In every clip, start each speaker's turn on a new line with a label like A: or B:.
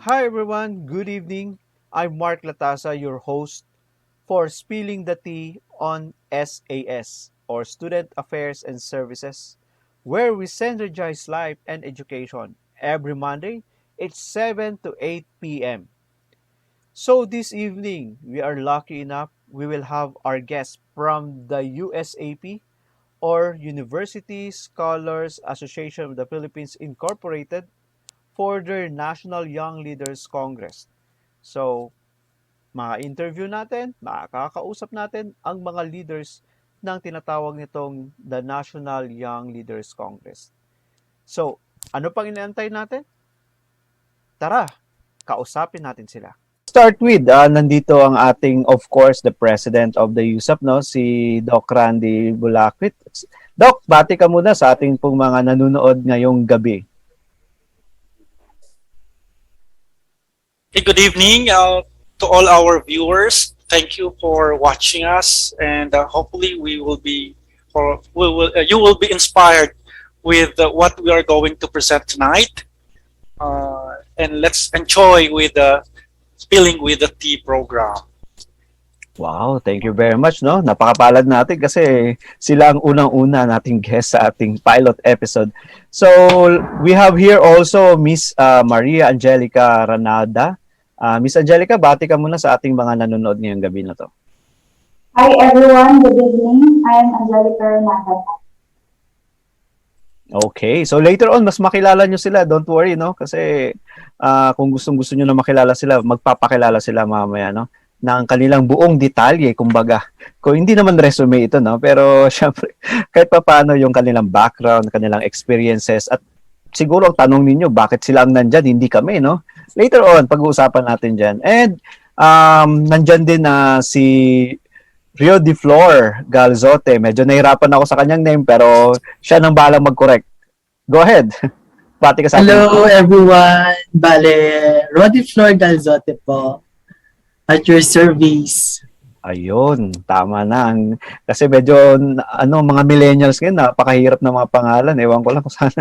A: Hi everyone, good evening. I'm Mark Latasa, your host for Spilling the Tea on SAS, or Student Affairs and Services, where we synergize life and education. Every Monday, it's 7 to 8 p.m. So this evening, we are lucky enough we will have our guest from the USAP, or University Scholars Association of the Philippines Incorporated, for their National Young Leaders Congress. So, interview natin, makakausap natin ang mga leaders ng tinatawag nitong the National Young Leaders Congress. So, ano pang inaantay natin? Tara, kausapin natin sila. Start with, nandito ang ating, of course, the President of the USAP, no? Si Doc Randy Bulaquit. Doc, bati ka muna sa ating pong mga nanonood ngayong gabi.
B: Hey, good evening to all our viewers. Thank you for watching us, and hopefully you will be inspired with what we are going to present tonight. And let's enjoy with the Spilling with the Tea program.
A: Wow, thank you very much, no? Napakapalad natin kasi sila ang unang-una nating guest sa ating pilot episode. So, we have here also Miss Maria Angelica Ranada. Miss Angelica, bati ka muna sa ating mga nanonood ngayong gabi na to.
C: Hi everyone, good evening. I am Angelica Ranada.
A: Okay, so later on, mas makilala nyo sila. Don't worry, no? Kasi kung gustong-gusto nyo na makilala sila, magpapakilala sila mamaya, no? Ng kanilang buong detalye, kumbaga. Kung hindi naman resume ito, no? Pero syempre, kahit pa paano yung kanilang background, kanilang experiences, at siguro ang tanong ninyo, bakit sila ang nandyan, hindi kami, no? Later on, pag-uusapan natin dyan. And nandyan din na si Roedieflor Galzote. Medyo nahirapan ako sa kanyang name, pero siya nang balang mag-correct. Go ahead. Pati ka sa atin.
D: Hello everyone. Bale, Roedieflor Galzote po. At your service.
A: Ayun, tama na. Kasi medyo, mga millennials ngayon, napakahirap ng mga pangalan. Ewan ko lang kung saan.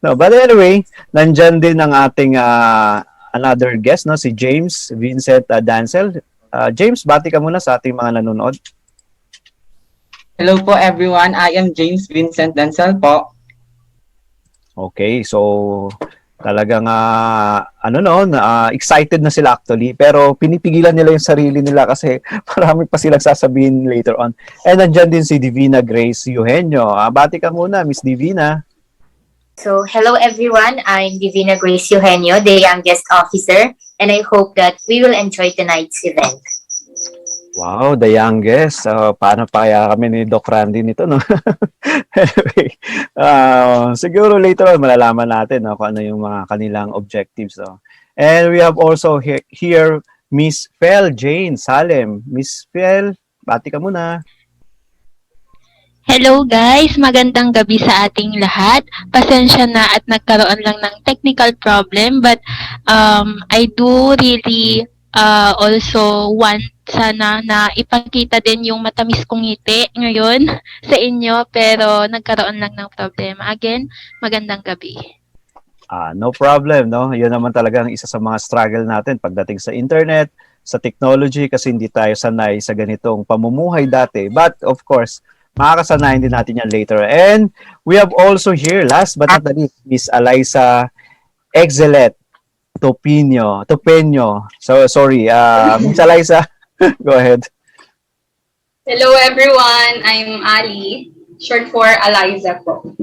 A: No, but anyway, nandyan din ang ating another guest, no? Si James Vincent Dancel. James, bati ka muna sa ating mga nanonood.
E: Hello po everyone, I am James Vincent Dancel po.
A: Okay, so talagang excited na sila actually, pero pinipigilan nila yung sarili nila kasi marami pa silang sasabihin later on. And nandiyan din si Divina Grace Eugenio. Bati ka muna, Miss Divina.
F: So, hello everyone, I'm Divina Grace Eugenio, the youngest officer, and I hope that we will enjoy tonight's event.
A: Wow, the youngest. Paano pa kaya kami ni Doc Randy nito, no? Anyway, siguro later on malalaman natin kung ano yung mga kanilang objectives. No? And we have also here Miss Fel Jane Salem. Miss Fel, bati ka muna.
G: Hello guys, magandang gabi sa ating lahat. Pasensya na at nagkaroon lang ng technical problem, but I do really Also want sana na ipakita din yung matamis kong ngiti ngayon sa inyo pero nagkaroon lang ng problema. Again, magandang gabi.
A: No problem, no? Yun naman talaga ang isa sa mga struggle natin pagdating sa internet, sa technology, kasi hindi tayo sanay sa ganitong pamumuhay dati. But, of course, makakasanayan din natin yan later. And we have also here, last but not the least, Miss Alyzza Exzlet Topinio. So, sorry, Miss Alyzza, go ahead.
H: Hello everyone, I'm Ali, short for Alyzza po.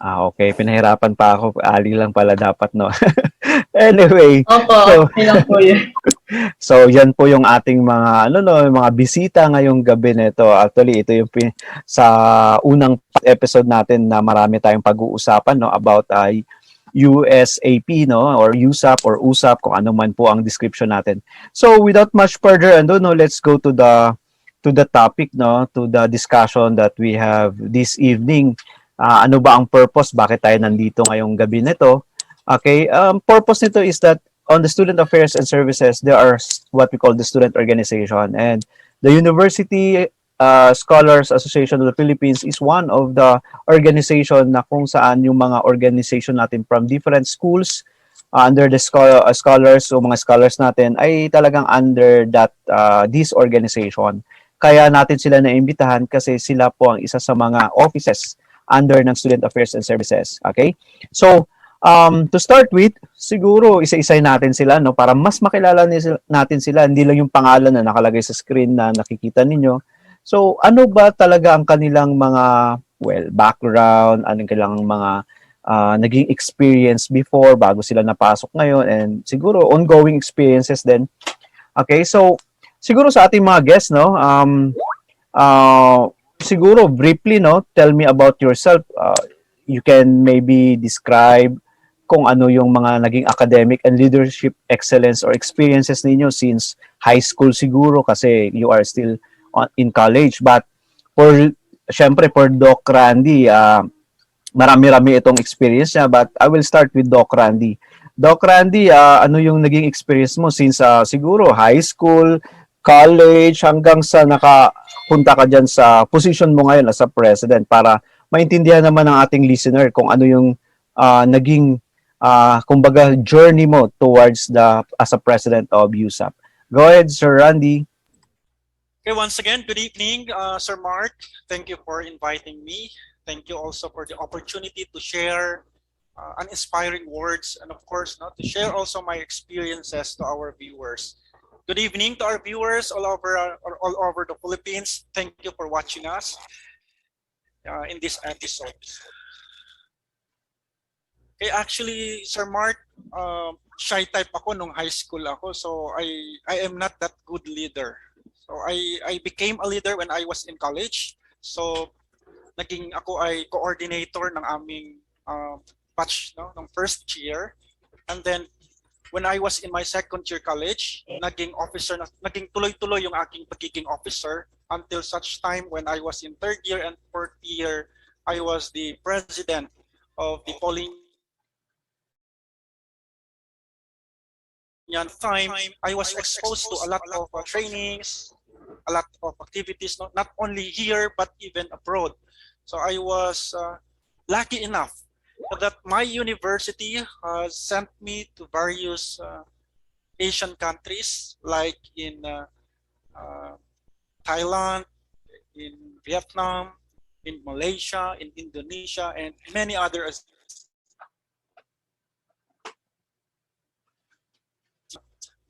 A: Okay. Pinahirapan pa ako. Ali lang pala dapat, no? Anyway.
H: Opo, ilang po yun.
A: So, yan po yung ating mga, yung mga bisita ngayong gabi nito. Actually, ito yung sa unang episode natin na marami tayong pag-uusapan, no? About USAP, no? Or USAP or USAP, kung ano man po ang description natin. So, without much further ado, no? Let's go to the topic, no? To the discussion that we have this evening. Ano ba ang purpose? Bakit tayo nandito ngayong gabi nito? Okay, purpose nito is that on the Student Affairs and Services, there are what we call the student organization. And the University Scholars Association of the Philippines is one of the organization na kung saan yung mga organization natin from different schools under the scholars o mga scholars natin ay talagang under that this organization. Kaya natin sila naimbitahan kasi sila po ang isa sa mga offices under ng Student Affairs and Services. Okay? So, to start with, siguro isa-isay natin sila, no, para mas makilala natin sila, hindi lang yung pangalan na nakalagay sa screen na nakikita ninyo. So, ano ba talaga ang kanilang mga, background, anong kanilang mga naging experience before, bago sila napasok ngayon, and siguro ongoing experiences din. Okay? So, siguro sa ating mga guests, no, siguro briefly, no, tell me about yourself. You can maybe describe kung ano yung mga naging academic and leadership excellence or experiences ninyo since high school siguro kasi you are still in college. But syempre for Doc Randy, marami-rami itong experience niya, but I will start with Doc Randy. Doc Randy, ano yung naging experience mo since siguro high school, college, hanggang sa nakapunta ka dyan sa position mo ngayon as a president para maintindihan naman ng ating listener kung ano yung naging kumbaga journey mo towards as a president of USAP. Go ahead, Sir Randy.
B: Okay, once again, good evening, Sir Mark. Thank you for inviting me. Thank you also for the opportunity to share uninspiring words and of course, to share also my experiences to our viewers. Good evening to our viewers all over the Philippines. Thank you for watching us in this episode. Okay, actually, Sir Mark, shy type ako nung high school ako, so I am not that good leader. So I became a leader when I was in college. So naging ako ay coordinator ng aming batch, no, ng first year, and then when I was in my second year college, naging tuloy-tuloy yung aking pagiging officer until such time when I was in third year and fourth year, I was the president of the polling. Time, I was exposed to a lot of trainings, a lot of activities, not only here, but even abroad. So I was lucky enough that my university sent me to various Asian countries like in Thailand, in Vietnam, in Malaysia, in Indonesia, and many others.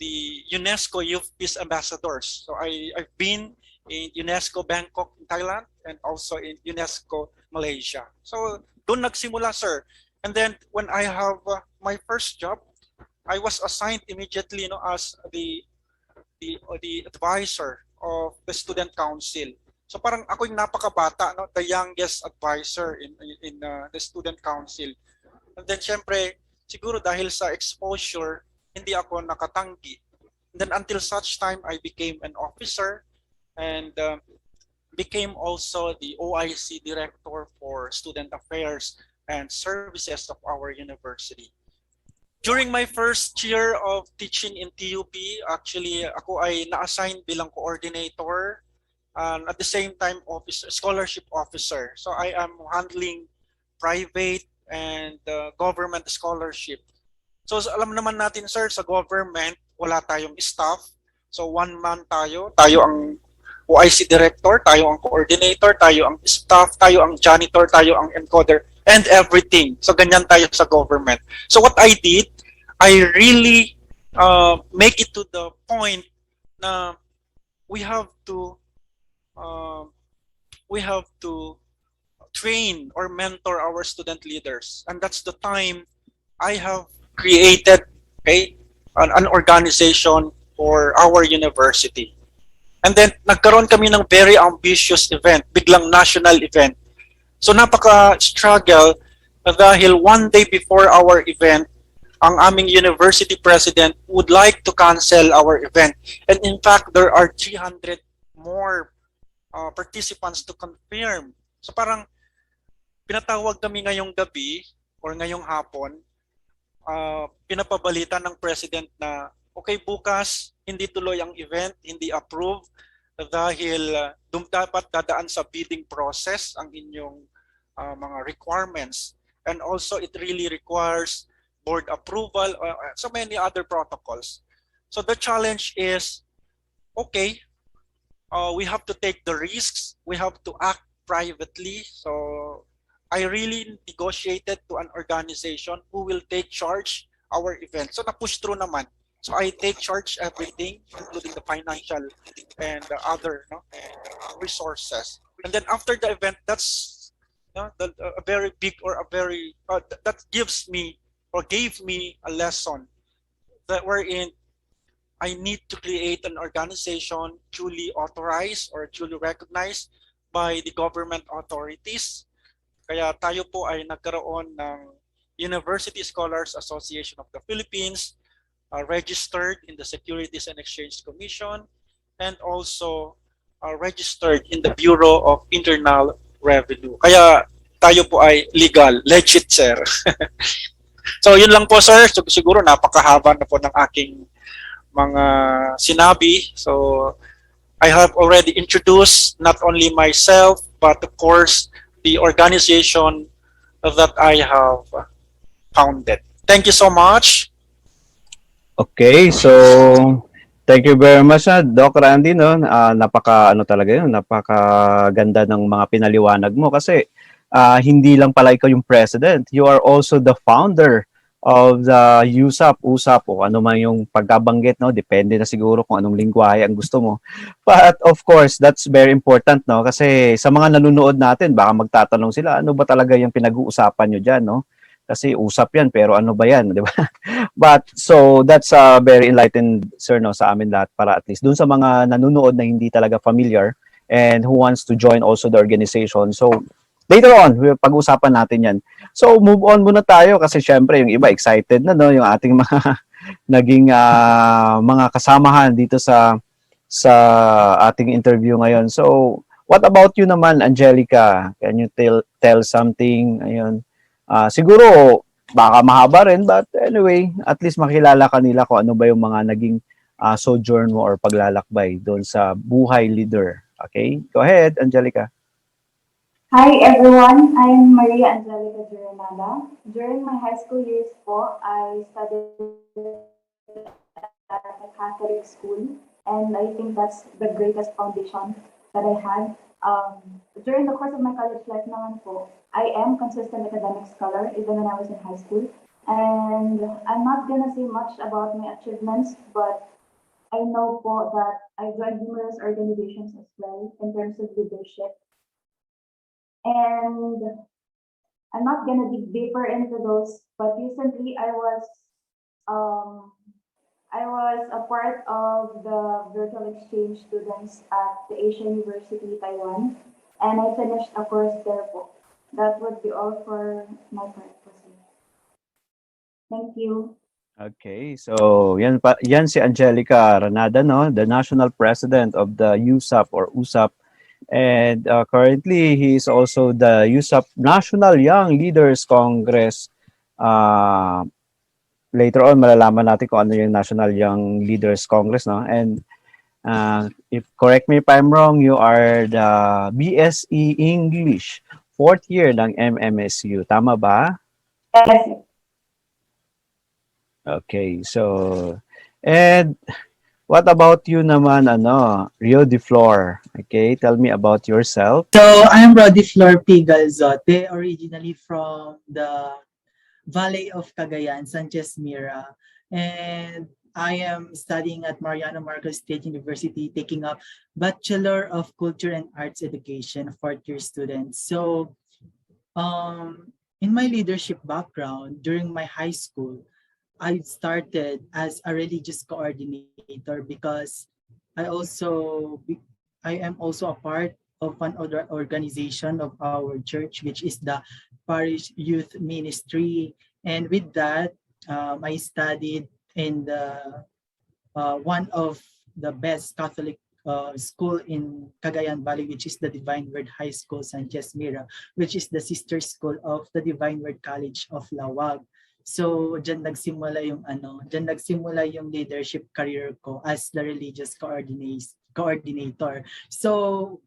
B: The UNESCO Youth Peace Ambassadors. So I've been in UNESCO Bangkok in Thailand and also in UNESCO Malaysia. So doon nagsimula, sir. And then when I have my first job, I was assigned immediately, as the advisor of the student council. So parang ako yung napakabata, the youngest advisor in the student council. And then syempre, siguro dahil sa exposure, hindi ako nakatanggi. And then until such time, I became an officer and became also the OIC director for student affairs and services of our university. During my first year of teaching in TUP, actually ako ay na-assign bilang coordinator and at the same time scholarship officer. So I am handling private and government scholarship. So alam naman natin sir, sa government wala tayong staff. So one man tayo ang OIC director, tayo ang coordinator, tayo ang staff, tayo ang janitor, tayo ang encoder, and everything. So ganyan tayo sa government. So what I did, I really make it to the point na we have to train or mentor our student leaders, and that's the time I have created an organization for our university. And then nagkaroon kami ng very ambitious event, biglang national event. So napaka-struggle dahil one day before our event, ang aming university president would like to cancel our event. And in fact, there are 300 more participants to confirm. So parang pinatawag kami ngayong gabi or ngayong hapon, pinapabalita ng president na okay, bukas hindi tuloy ang event, hindi approve dahil dapat dadaan sa bidding process ang inyong mga requirements. And also it really requires board approval, so many other protocols. So the challenge is, okay, we have to take the risks, we have to act privately. So I really negotiated to an organization who will take charge our event. So na-push through naman. So I take charge everything, including the financial and the other resources. And then after the event, that's a very big or a very, that gives me or gave me a lesson that wherein I need to create an organization duly authorized or duly recognized by the government authorities. Kaya tayo po ay nagkaroon ng University Scholars Association of the Philippines, registered in the Securities and Exchange Commission, and also registered in the Bureau of Internal Revenue. Kaya tayo po ay legal, legit, sir. So yun lang po sir, so, siguro napakahaba na po ng aking mga sinabi. So I have already introduced not only myself but of course the organization that I have founded. Thank you so much.
A: Okay, so thank you very much, Doc Randy, no? Napakaganda ng mga pinaliwanag mo kasi hindi lang pala ikaw yung president, you are also the founder of the USAP o ano man yung pagkabanggit, no? Depende na siguro kung anong lingwahe ang gusto mo. But of course, that's very important, no? Kasi sa mga nanonood natin, baka magtatanong sila, ano ba talaga yung pinag-uusapan nyo dyan, no? Kasi usap yan, pero ano ba yan, di ba? But so that's very enlightened, sir, no, sa amin lahat para at least dun sa mga nanonood na hindi talaga familiar and who wants to join also the organization. So later on, pag-usapan natin yan. So, move on muna tayo kasi syempre yung iba excited na, no? Yung ating mga naging mga kasamahan dito sa ating interview ngayon. So, what about you naman, Angelica? Can you tell something? Ayun. Siguro, baka mahaba rin, but anyway, at least makilala kanila kung ano ba yung mga naging sojourn mo or paglalakbay doon sa buhay leader. Okay? Go ahead, Angelica.
C: Hi everyone, I'm Maria Angelica G. During my high school years po, I studied at a Catholic school, and I think that's the greatest foundation that I had. During the course of my college life naman po, I am consistent academic scholar even when I was in high school. And I'm not gonna say much about my achievements, but I know po that I joined numerous organizations as well in terms of leadership. And I'm not gonna dig deeper into those, but recently I was a part of the virtual exchange students at the Asian University, Taiwan, and I finished a course there po. That would be all for my part po, sir. Thank you.
A: Okay, so yan si Angelica Ranada, no, the National President of the USAP or USAP. And currently, he is also the USAP National Young Leaders Congress later on malalaman natin kung ano yung National Young Leaders Congress, no? And if correct me if I'm wrong, you are the BSE English, fourth year ng MMSU. Tama ba?
C: Yes.
A: Okay, so, and what about you naman, Roedieflor? Okay, tell me about yourself.
D: So I'm Roedieflor P. Galzote, originally from the Valley of Cagayan, Sanchez Mira, and I am studying at Mariano Marcos State University, taking up Bachelor of Culture and Arts Education, fourth year student. So, in my leadership background, during my high school, I started as a religious coordinator because I also I am also a part of one other organization of our church, which is the Parish Youth Ministry. And with that, I studied in the one of the best Catholic school in Cagayan Valley, which is the Divine Word High School, Sanchez Mira, which is the sister school of the Divine Word College of Lawag. So, diyan nagsimula yung leadership career ko as the religious coordinator. So,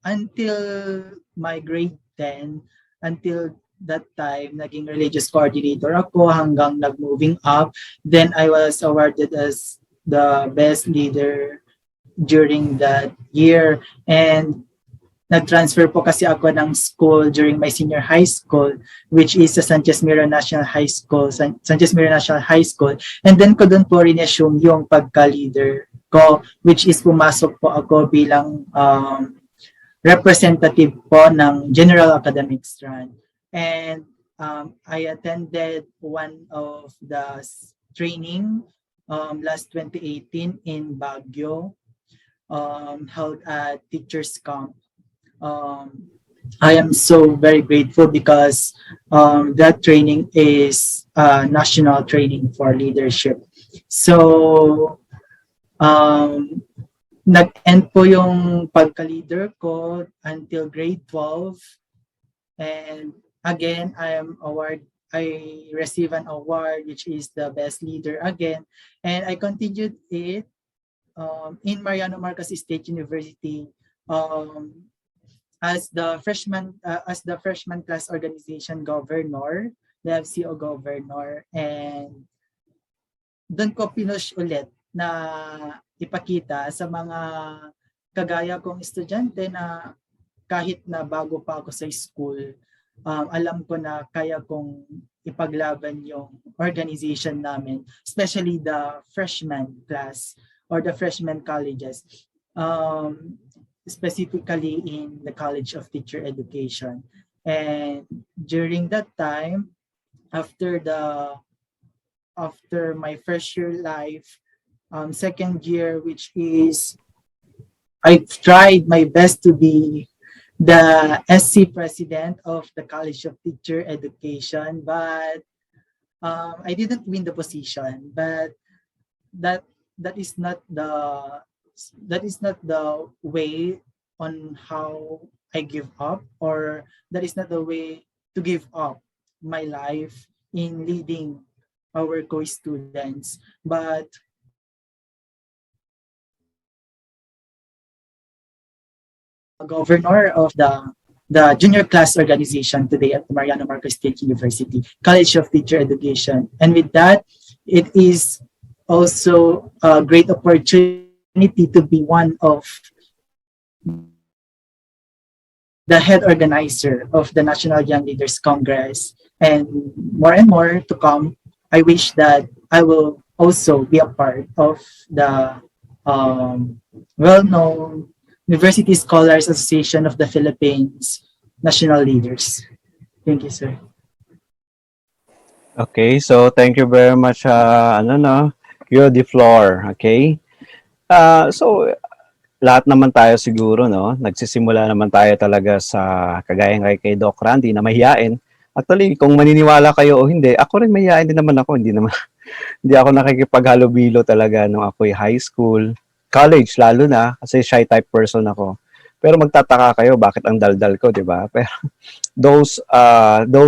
D: until my grade 10, until that time, naging religious coordinator ako hanggang nag-moving up. Then I was awarded as the best leader during that year. And nag-transfer po kasi ako ng school during my senior high school, which is sa Sanchez Mira National High School, Sanchez Mira National High School. And then ko doon po rin-assume yung pagka-leader ko, which is pumasok po ako bilang representative po ng General Academic Strand. And I attended one of the training last 2018 in Baguio, held at Teachers Camp. I am so very grateful because that training is national training for leadership. So, nag-end po yung pagka-leader ko until grade 12. And again, I received an award, which is the best leader again. And I continued it in Mariano Marcos State University as the freshman class organization governor, the FCO governor, and doon ko pinush ulit na ipakita sa mga kagaya kong estudyante na kahit na bago pa ako sa school, alam ko na kaya kong ipaglaban yung organization namin, especially the freshman class or the freshman colleges. Specifically in the College of Teacher Education. And during that time, after my first year life, second year, which is, I tried my best to be the SC president of the College of Teacher Education, but I didn't win the position. But that is not the way on how I give up, or that is not the way to give up my life in leading our co-students. But governor of the junior class organization today at Mariano Marcos State University, College of Teacher Education. And with that, it is also a great opportunity to be one of the head organizer of the National Young Leaders Congress. And more to come. I wish that I will also be a part of the well-known University Scholars Association of the Philippines National Leaders. Thank you, sir.
A: Okay, so thank you very much, Roedieflor. Okay. So lahat naman tayo siguro, no? Nagsisimula naman tayo talaga sa kagaya kay Doc Randy na mahiyain. Actually, kung maniniwala kayo o hindi, ako rin mahiyain din naman ako. Hindi ako nakikipaghalubilo talaga nung ako'y high school, college lalo na, kasi shy type person ako. Pero magtataka kayo bakit ang daldal ko, di ba? Pero those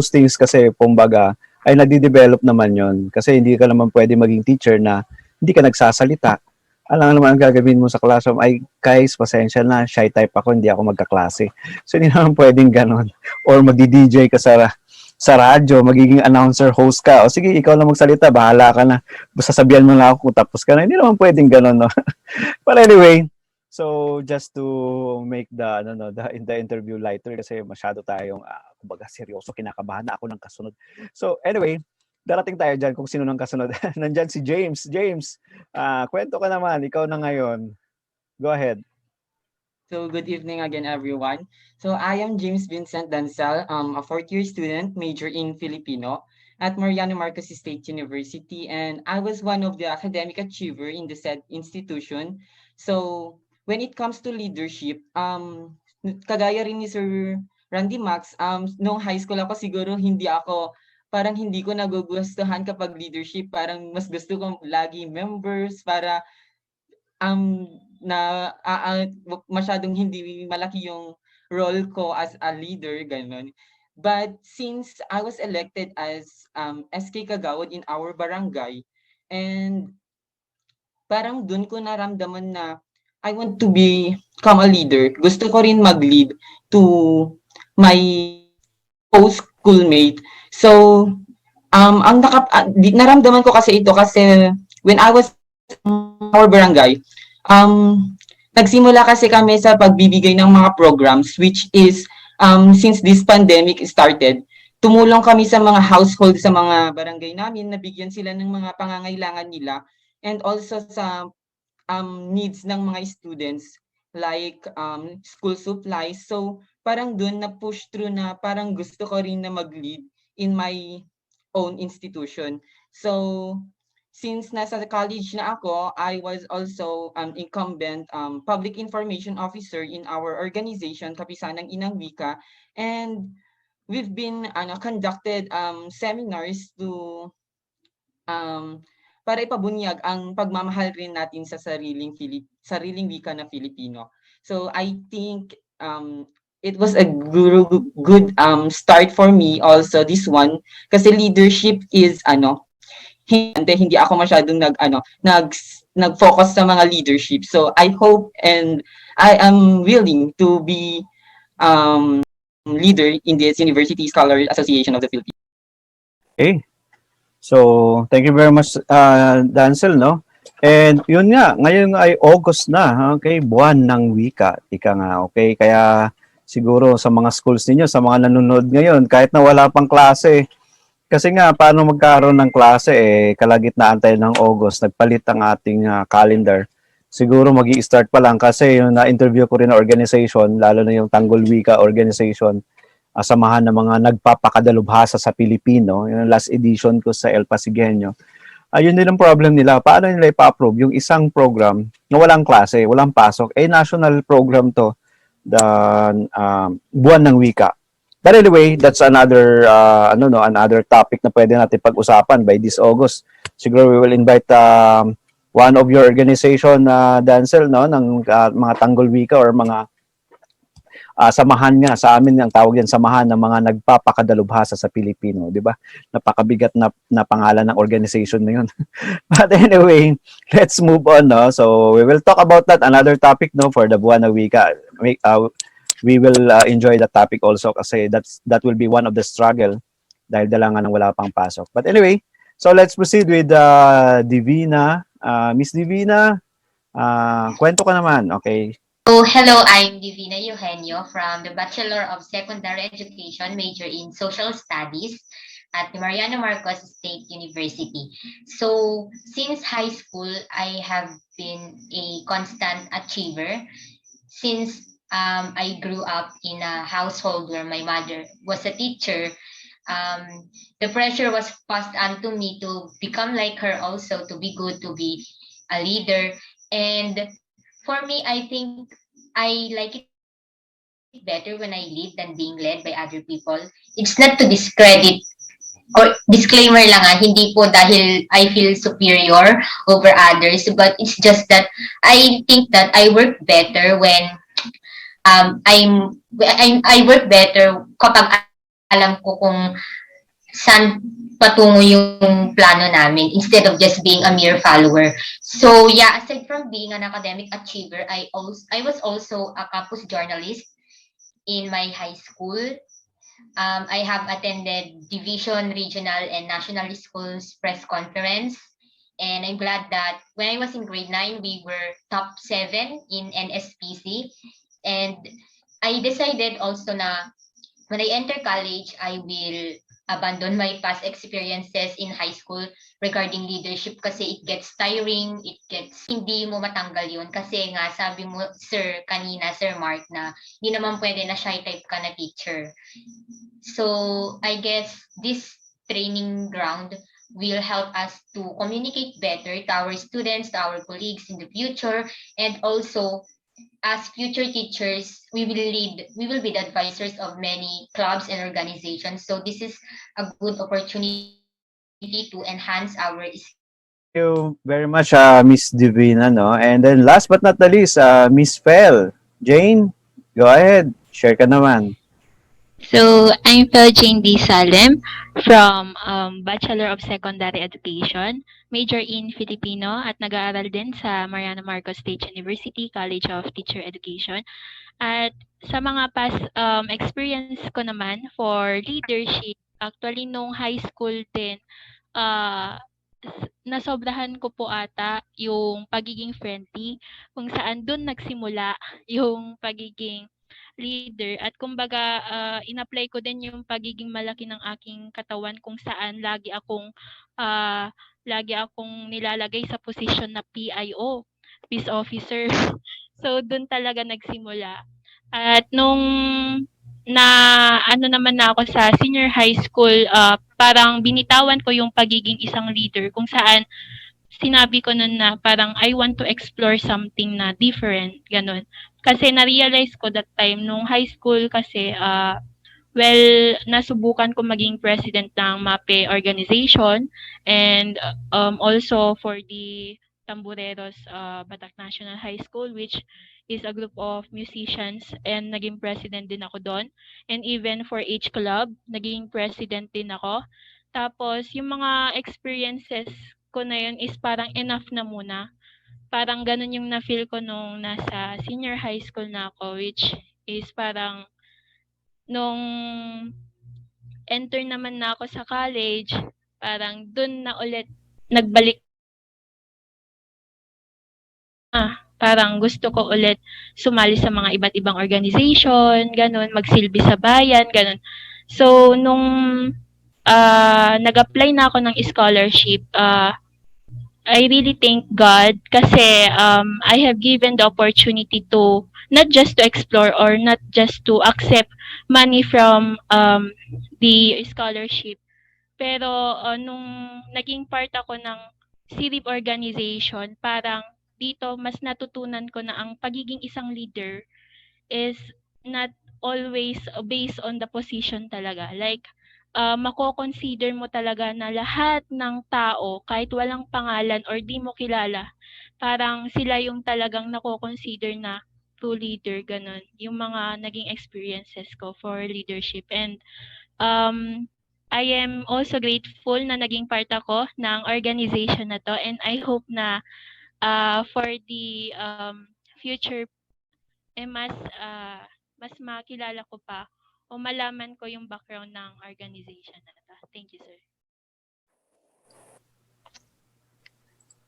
A: things kasi, kumbaga, ay nagde-develop naman yon. Kasi hindi ka naman pwede maging teacher na hindi ka nagsasalita. Alam naman ang gagawin mo sa classroom, ay guys, pasensya na, shy type ako, hindi ako magkaklase. So hindi naman pwedeng ganon. Or magdi-DJ ka sa radyo, magiging announcer host ka. O sige, ikaw na magsalita, bahala ka na. Basta sabihan mo lang ako kung tapos ka na. Hindi naman pwedeng ganon, no? But anyway, so just to make the interview lighter kasi masyado tayong kumbaga seryoso, kinakabahan na ako ng kasunod. So anyway, darating tayo dyan kung sino ng kasunod. Nandyan si James. James, kwento ka naman, ikaw na ngayon. Go ahead.
E: So good evening again, everyone. So I am James Vincent Dancel, a fourth-year student, major in Filipino at Mariano Marcos State University, and I was one of the academic achiever in the said institution. So when it comes to leadership, kagaya rin ni Sir Randymax, nung high school ako siguro parang hindi ko nagugustuhan kapag leadership, parang mas gusto ko lagi members para masyadong hindi malaki yung role ko as a leader, ganun. But since I was elected as SK Kagawad in our barangay, and parang dun ko naramdaman na I want to become a leader. Gusto ko rin mag-lead to my post-schoolmate. So, naramdaman ko kasi ito kasi when I was in our barangay, nagsimula kasi kami sa pagbibigay ng mga programs, which is since this pandemic started, tumulong kami sa mga household sa mga barangay namin, nabigyan sila ng mga pangangailangan nila, and also sa needs ng mga students like school supplies. So parang dun na push through na parang gusto ko rin na mag-lead in my own institution. So since nasa college na ako, I was also incumbent public information officer in our organization, Kapisanang Inang Wika, and we've been conducted seminars to para ipabunyag ang pagmamahal rin natin sa sariling wika na Filipino. So I think it was a good start for me also, this one, kasi leadership is hindi ako masyadong nag-focus sa mga leadership. So I hope and I am willing to be leader in this University Scholar Association of the Philippines.
A: Okay. So, thank you very much, Dancel, no? And yun nga, ngayon ay August na, okay? Buwan ng wika, ika nga, okay? Kaya siguro sa mga schools ninyo, sa mga nanonood ngayon, kahit na wala pang klase, kasi nga, paano magkaroon ng klase, kalagitnaan tayo ng August, nagpalit ang ating calendar. Siguro magi-start pa lang kasi yung na-interview ko rin na organization, lalo na yung Tanggol Wika Organization, samahan ng mga nagpapakadalubhasa sa Pilipino, yung last edition ko sa El Pasigueño. Ayun din ang problem nila. Paano nila ipa-approve yung isang program na walang klase, walang pasok? National program to, the Buwan ng Wika. But anyway, that's another another topic na pwede natin pag-usapan by this August. Siguro we will invite one of your organization, Dancel, no, ng mga Tanggol Wika or mga samahan nga sa amin, ang tawag yan samahan ng mga nagpapakadalubhasa sa Pilipino, di ba? Napakabigat na pangalan ng organization na yun. But anyway, let's move on, no? So we will talk about that, another topic, no, for the Buwan ng Wika. We will enjoy that topic also kasi that will be one of the struggle dahil dala nga nang wala pang pasok. But anyway, so let's proceed with Divina. Miss Divina, kwento ka naman, okay?
F: So, hello, I'm Divina Eugenio from the Bachelor of Secondary Education, major in Social Studies at the Mariano Marcos State University. So, since high school, I have been a constant achiever. Since I grew up in a household where my mother was a teacher, the pressure was passed on to me to become like her also, to be good, to be a leader. And for me, I think I like it better when I lead than being led by other people. It's not to discredit or disclaimer lang hindi po dahil I feel superior over others, but it's just that I think that I work better when I work better kapag alam ko kung saan patungo yung plano namin instead of just being a mere follower. So yeah, aside from being an academic achiever, I was also a campus journalist in my high school. I have attended division, regional, and national schools press conference. And I'm glad that when I was in grade 9, we were top 7 in NSPC. And I decided also na when I enter college, I will abandon my past experiences in high school regarding leadership kasi it gets tiring, it gets, hindi mo matanggal yun. Kasi nga, sabi mo, Sir Mark, na hindi naman pwede na shy type ka na teacher. So, I guess this training ground will help us to communicate better to our students, to our colleagues in the future, and also as future teachers, we will be the advisors of many clubs and organizations. So this is a good opportunity to enhance our
A: Thank you very much, Miss Divina, no? And then last but not the least, Miss Fel Jane, go ahead. Share ka naman.
G: So, I'm Fel Jane D. Salem from Bachelor of Secondary Education, major in Filipino at nag-aaral din sa Mariano Marcos State University College of Teacher Education. At sa mga past experience ko naman for leadership, actually nung high school din, uh, nasobrahan ko po ata yung pagiging friendly, kung saan dun nagsimula yung pagiging leader at kumbaga in-apply ko din yung pagiging malaki ng aking katawan kung saan lagi akong nilalagay sa posisyon na PIO, peace officer. So doon talaga nagsimula. At nung na ano naman na ako sa senior high school, parang binitawan ko yung pagiging isang leader kung saan sinabi ko nun na parang I want to explore something na different, ganun. Kasi na-realize ko that time nung high school kasi, well, nasubukan ko maging president ng MAPE organization and also for the Tambureros Batak National High School, which is a group of musicians, and naging president din ako doon. And even for H Club, naging president din ako. Tapos, yung mga experiences ko na yun is parang enough na muna. Parang ganun yung na-feel ko nung nasa senior high school na ako, which is parang nung enter naman na ako sa college, parang dun na ulit nagbalik. Parang gusto ko ulit sumali sa mga iba't ibang organization, ganun, magsilbi sa bayan, ganun. So, nung nag-apply na ako ng scholarship, I really thank God kasi I have given the opportunity to not just to explore or not just to accept money from the scholarship. Pero nung naging part ako ng CIRIP organization, parang dito mas natutunan ko na ang pagiging isang leader is not always based on the position talaga. Like, mako-consider mo talaga na lahat ng tao, kahit walang pangalan or di mo kilala, parang sila yung talagang nako-consider na true leader, ganun. Yung mga naging experiences ko for leadership. And I am also grateful na naging part ako ng organization na to, and I hope na for the future, mas makilala ko pa o malaman ko yung background ng organization na to. Thank you, sir.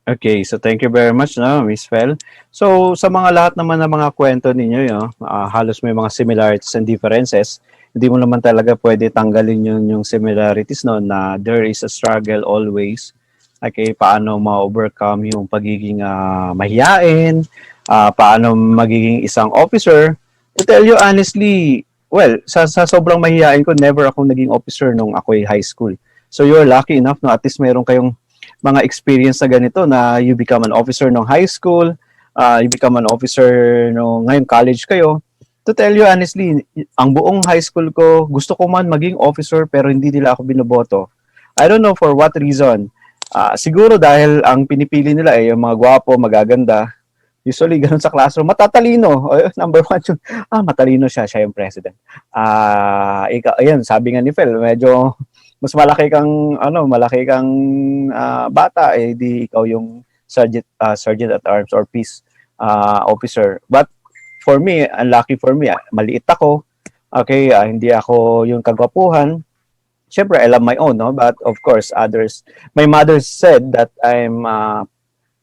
A: Okay, so thank you very much, no, Miss Fel. So, sa mga lahat naman ng mga kwento ninyo, halos may mga similarities and differences. Hindi mo naman talaga pwede tanggalin yung similarities, no, na there is a struggle always. Okay, paano ma-overcome yung pagiging mahiyain, paano magiging isang officer. To tell you honestly, well, sa sobrang mahiyain ko, never akong naging officer nung ako'y high school. So you're lucky enough, no, at least meron kayong mga experience na ganito na you become an officer nung high school, you become an officer nung ngayon college kayo. To tell you honestly, ang buong high school ko, gusto ko man maging officer pero hindi nila ako binoboto. I don't know for what reason. Siguro dahil ang pinipili nila ay yung mga gwapo, magaganda. Usually, ganun sa classroom. Matatalino. Number one yun. Matalino siya. Siya yung president. Ikaw, ayan, sabi nga ni Fel, medyo mas malaki kang bata, eh di ikaw yung sergeant at arms or peace officer. But for me, unlucky for me, maliit ako. Okay, hindi ako yung kagwapuhan. Siyempre, I love my own, no? But of course, others. My mother said that I'm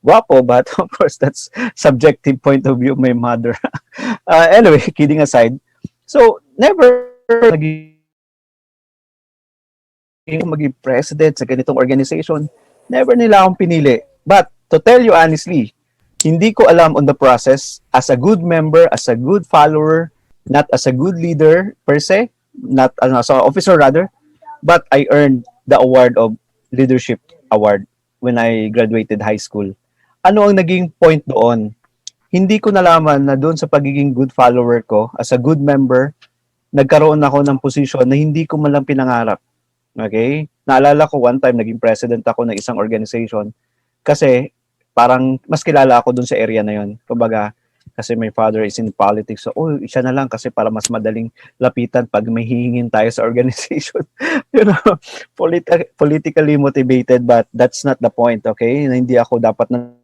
A: guwapo, but of course, that's subjective point of view of my mother. Anyway, kidding aside. So, never maging president sa ganitong organization. Never nila akong pinili. But, to tell you honestly, hindi ko alam on the process as a good member, as a good follower, not as a good leader per se, not as an officer rather, but I earned the award of leadership award when I graduated high school. Ano ang naging point doon? Hindi ko nalaman na doon sa pagiging good follower ko, as a good member, nagkaroon ako ng posisyon na hindi ko man lang pinangarap. Okay? Naalala ko one time, naging president ako ng isang organization kasi parang mas kilala ako doon sa area na yon. Kumbaga, kasi my father is in politics. So, siya na lang kasi para mas madaling lapitan pag may hihingin tayo sa organization. You know, politically motivated, but that's not the point, okay? Na hindi ako dapat na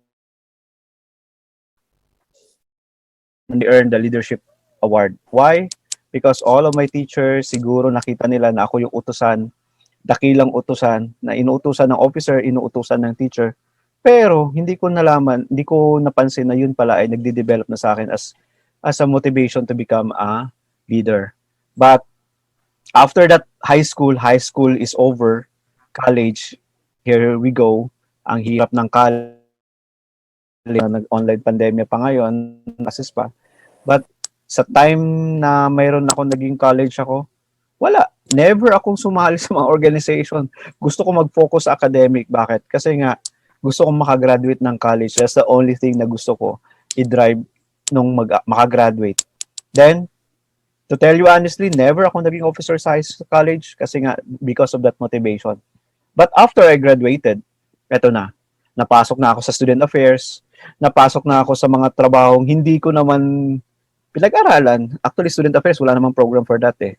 A: earn the leadership award. Why? Because all of my teachers, siguro nakita nila na ako yung utusan, dakilang utusan, na inuutusan ng officer, inuutusan ng teacher. Pero hindi ko nalaman, hindi ko napansin na yun pala ay nagde-develop na sa akin as a motivation to become a leader. But after that high school is over, college, here we go. Ang hirap ng college, nag-online pandemya pa ngayon, assist pa. But sa time na mayroon ako naging college ako, wala. Never akong sumali sa mga organization. Gusto ko mag-focus sa academic. Bakit? Kasi nga, gusto kong makagraduate ng college. That's the only thing na gusto ko i-drive nung makagraduate. Then, to tell you honestly, never ako naging officer sa college kasi nga, because of that motivation. But after I graduated, eto na, napasok na ako sa student affairs, napasok na ako sa mga trabahong hindi ko naman pinag-aralan. Actually, student affairs, wala namang program for that eh.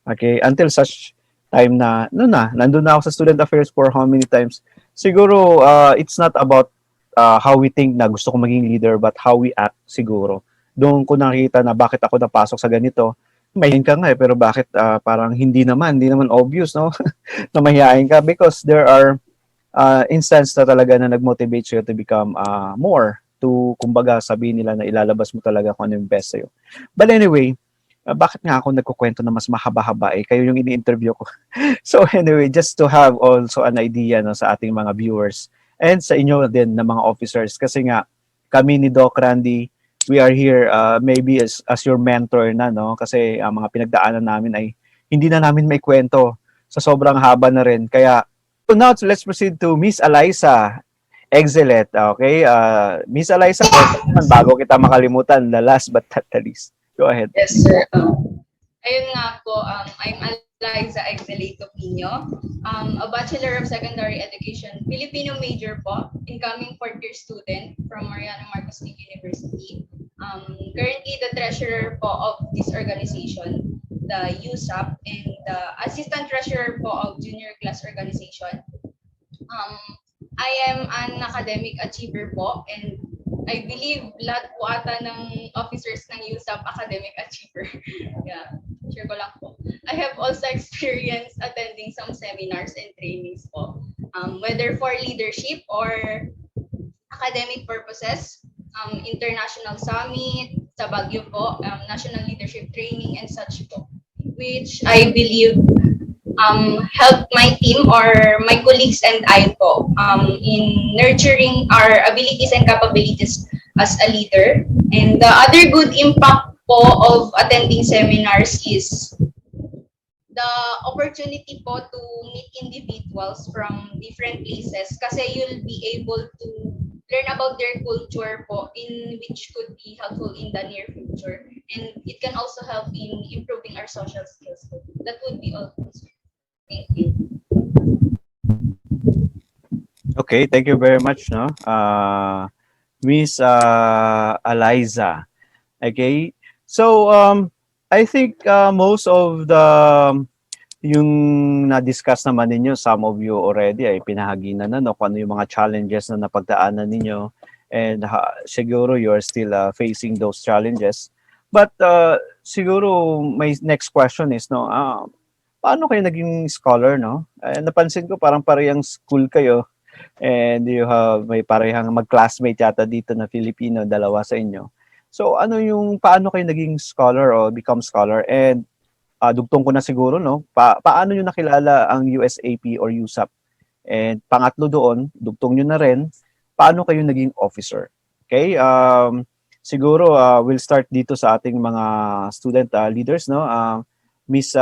A: Okay, until such time na, nandun na ako sa student affairs for how many times. Siguro, it's not about how we think na gusto ko maging leader, but how we act siguro. Doon ko nakita na bakit ako napasok sa ganito. Mahihain ka nga eh, pero bakit parang hindi naman obvious, no? Na mahihain ka because there are instance na talaga na nag-motivate you to become more, to kumbaga sabihin nila na ilalabas mo talaga kung ano yung best sa'yo. But anyway, bakit nga ako nagkukwento na mas mahaba-haba eh, kayo yung ini-interview ko. So anyway, just to have also an idea no, sa ating mga viewers and sa inyo din na mga officers kasi nga kami ni Doc Randy, we are here maybe as your mentor na no kasi mga pinagdaanan namin ay hindi na namin may kwento sa sobrang haba na rin. Kaya so now let's proceed to Miss Alyzza Exzlet. Okay? Miss Alyzza, bago kita makalimutan, the last but not the least. Go ahead.
H: Yes, sir. Ayun nga po, I'm Alyzza Topinio, a Bachelor of Secondary Education, Filipino major po, incoming fourth-year student from Mariano Marcos State University. Currently the treasurer po of this organization, the USAP, and the assistant treasurer po of junior class organization. I am an academic achiever po, and I believe lahat po ata ng officers ng USAP academic achiever. Yeah, sure ko lang po. I have also experienced attending some seminars and trainings po, whether for leadership or academic purposes, international summit, sa Baguio po, national leadership training and such po, which I believe help my team or my colleagues and I po in nurturing our abilities and capabilities as a leader. And the other good impact po of attending seminars is the opportunity po to meet individuals from different places kasi you'll be able to learn about their culture po in which could be helpful in the near future. And it can also help in improving our social skills. That would be all. Thank you.
A: Okay, thank you very much, no? Miss Alyzza. Okay, so I think most of the yung na-discuss naman ninyo, some of you already ay pinahaginan na, no, kung ano yung mga challenges na napagdaanan ninyo, and siguro you're still facing those challenges. But siguro my next question is, no, paano kayo naging scholar, no? Napansin ko parang parehang school kayo, and you have may parehang mag-classmate yata dito na Filipino, dalawa sa inyo. So ano yung paano kayo naging scholar o become scholar, and dugtong ko na siguro, no, paano nyo nakilala ang USAP or USAP, and pangatlo doon, dugtong nyo na rin, paano kayo naging officer? Okay, siguro we'll start dito sa ating mga student leaders, no. Miss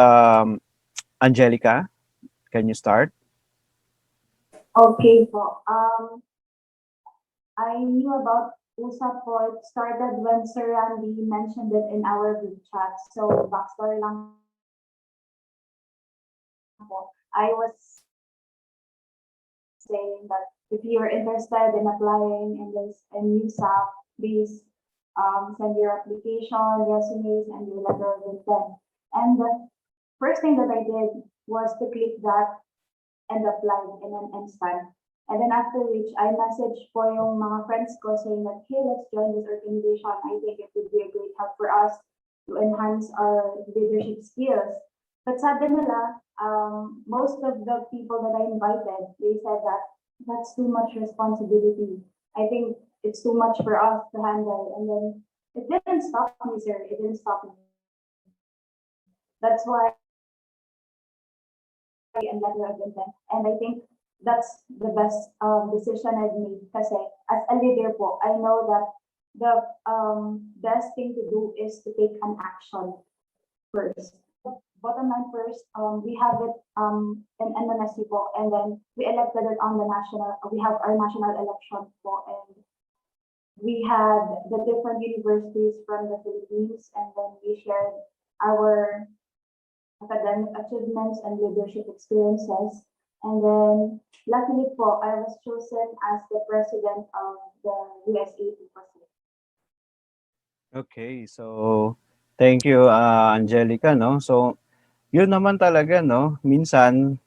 A: Angelica, can you start?
C: Okay po. I knew about USAP po. It started when Sir Randy mentioned it in our group chat. So, backstory lang po. I was saying that if you're interested in applying in USAP, please send your application, resumes, and your letter of intent. And the first thing that I did was to click that and applied in an instant. And then after which, I messaged po yung mga friends ko saying that, hey, let's join this organization. I think it would be a great help for us to enhance our leadership skills. But sabi nila, most of the people that I invited, they said that that's too much responsibility. I think it's too much for us to handle. And then it didn't stop me, sir. It didn't stop me. That's why and letter of intent. And I think that's the best decision I've made. Kasi as a leader po, I know that the best thing to do is to take an action first. Bottom line first, we have it in MNSC po, and then we elected it on the national, we have our national election po, and we had the different universities from the Philippines, and then we shared our academic achievements and leadership experiences. And then, luckily po, I was chosen as the president of the USAP.
A: Okay, so thank you, Angelica, no. So yun naman talaga, no, minsan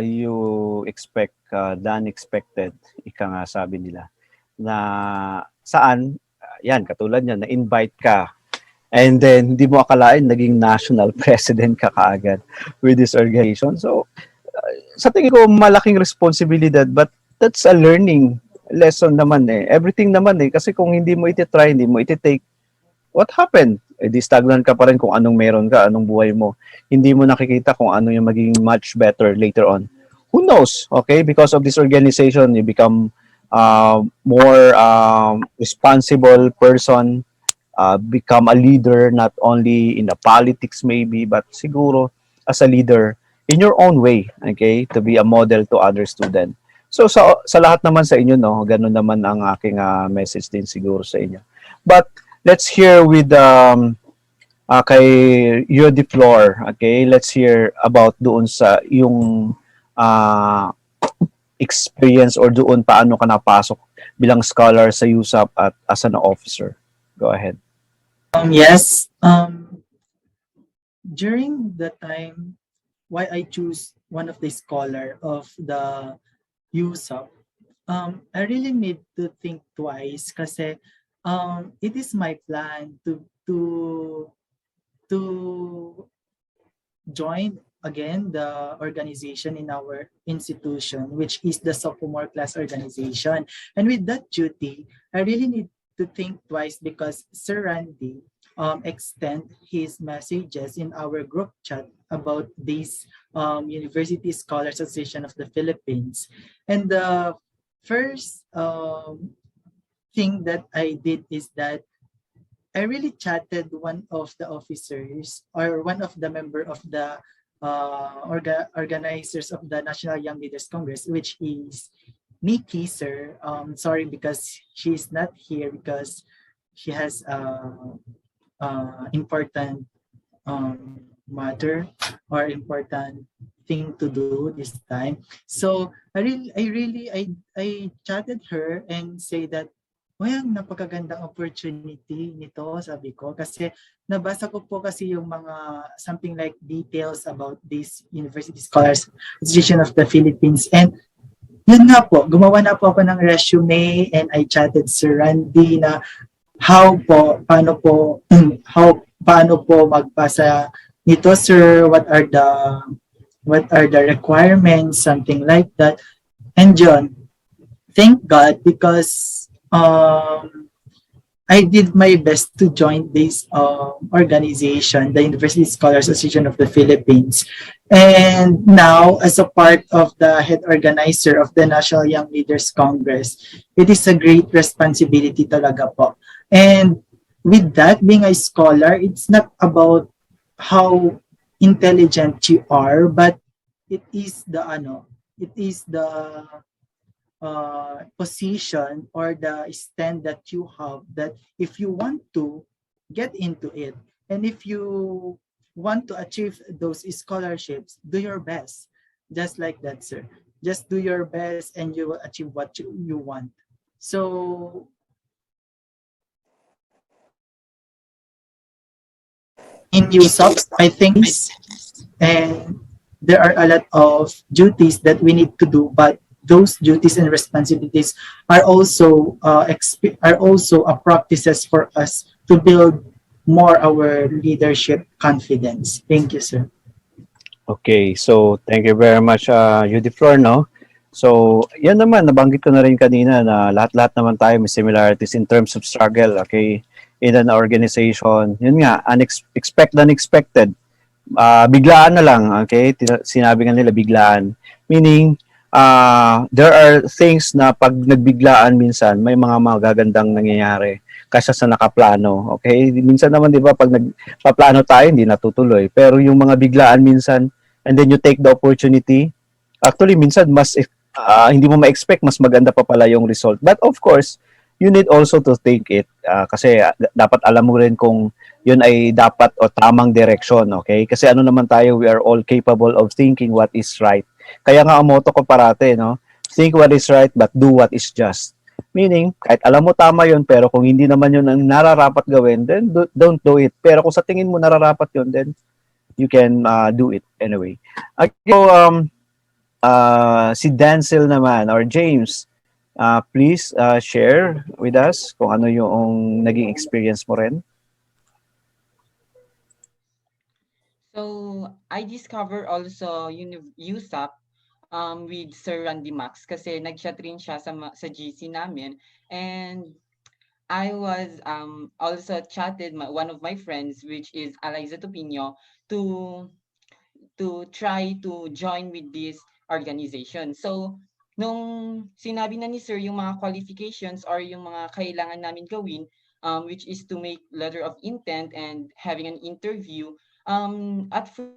A: you expect the unexpected, ika nga sabi nila, na saan, yan, katulad yan, na-invite ka, and then hindi mo akalain naging national president ka kaagad with this organization. So sa tingin ko malaking responsibilidad, but that's a learning lesson naman eh. Everything naman eh, kasi kung hindi mo iti-try, hindi mo iti-take, what happened? Eh di stagnant ka pa rin kung anong meron ka, anong buhay mo. Hindi mo nakikita kung ano yung magiging much better later on. Who knows? Okay, because of this organization, you become more responsible person, become a leader, not only in the politics maybe, but siguro as a leader in your own way, okay, to be a model to other student. So sa lahat naman sa inyo, no, ganun naman ang aking message din siguro sa inyo. But let's hear with kay Roedieflor, okay? Let's hear about doon sa yung experience or doon paano ka napasok bilang scholar sa USAP at as an officer. Go ahead.
D: Yes. During the time why I choose one of the scholar of the USAP, I really need to think twice kasi it is my plan to join again the organization in our institution, which is the sophomore class organization. And with that duty, I really need to think twice because Sir Randy extend his messages in our group chat about this University Scholars Association of the Philippines. And the first thing that I did is that I really chatted one of the officers or one of the member of the organizers of the National Young Leaders Congress, which is Nikki, sir. Sorry because she's not here because she has important matter or important thing to do this time. So I chatted her and say that napakagandang opportunity nito, sabi ko. Kasi nabasa ko po kasi yung mga something like details about this University Scholars Association of the Philippines. And yun nga po, gumawa na po ako ng resume and I chatted Sir Randy na paano po magpasa nito, sir, what are the requirements, something like that. And John, thank God because I did my best to join this organization, the University Scholars Association of the Philippines. And now, as a part of the head organizer of the National Young Leaders Congress, it is a great responsibility talaga po. And with that, being a scholar, it's not about how intelligent you are, but it is the position or the stand that you have, that if you want to get into it and if you want to achieve those scholarships, do your best. Just like that, sir. Just do your best and you will achieve what you want. So in USAP, I think and there are a lot of duties that we need to do, but those duties and responsibilities are also practices for us to build more our leadership confidence. Thank you, sir.
A: Okay, so thank you very much, Roedieflor, no? So, yan naman, nabanggit ko na rin kanina na lahat-lahat naman tayo may similarities in terms of struggle, okay? In an organization. Yun nga, expect the unexpected. Biglaan na lang, okay? Sinabi nga nila, biglaan. Meaning, there are things na pag nagbiglaan minsan, may mga magagandang nangyayari kaysa sa nakaplano, okay? Minsan naman, di ba, pag nagpaplano tayo, hindi natutuloy. Pero yung mga biglaan minsan, and then you take the opportunity, actually, minsan, hindi mo ma-expect, mas maganda pa pala yung result. But of course, you need also to think it, kasi dapat alam mo rin kung yun ay dapat o tamang direction, okay? Kasi ano naman tayo, we are all capable of thinking what is right. Kaya nga ang motto ko parate, no? Think what is right but do what is just. Meaning, kahit alam mo tama yun, pero kung hindi naman yun ang nararapat gawin, then don't do it. Pero kung sa tingin mo nararapat yun, then you can do it anyway. So, si Dancel naman, or James, please share with us kung ano yung naging experience mo rin.
E: So, I discover also USAP with Sir Randymax kasi nag-chat rin siya sa GC namin, and I was also chatted one of my friends, which is Alyzza Topinio, to try to join with this organization. So, nung sinabi na ni Sir yung mga qualifications or yung mga kailangan namin gawin, which is to make letter of intent and having an interview, at first,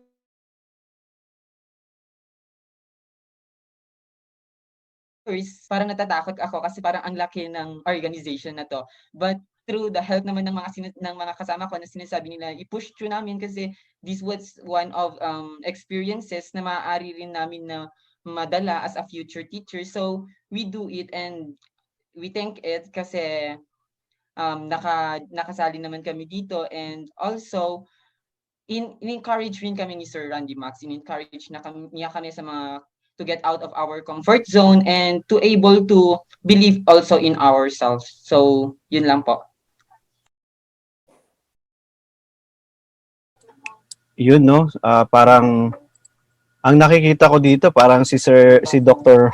E: parang natatakot ako kasi parang ang laki ng organization na to. But through the help naman ng mga kasama ko na sinasabi nila, i-push through namin kasi this was one of experiences na maaari rin namin na madala as a future teacher. So we do it and we thank it kasi nakasali naman kami dito, and also in-encourage rin kami ni Sir Randymax, in-encourage niya kami sa mga to get out of our comfort zone and to able to believe also in ourselves. So, yun lang po.
A: Yun, no? Parang ang nakikita ko dito parang si Dr.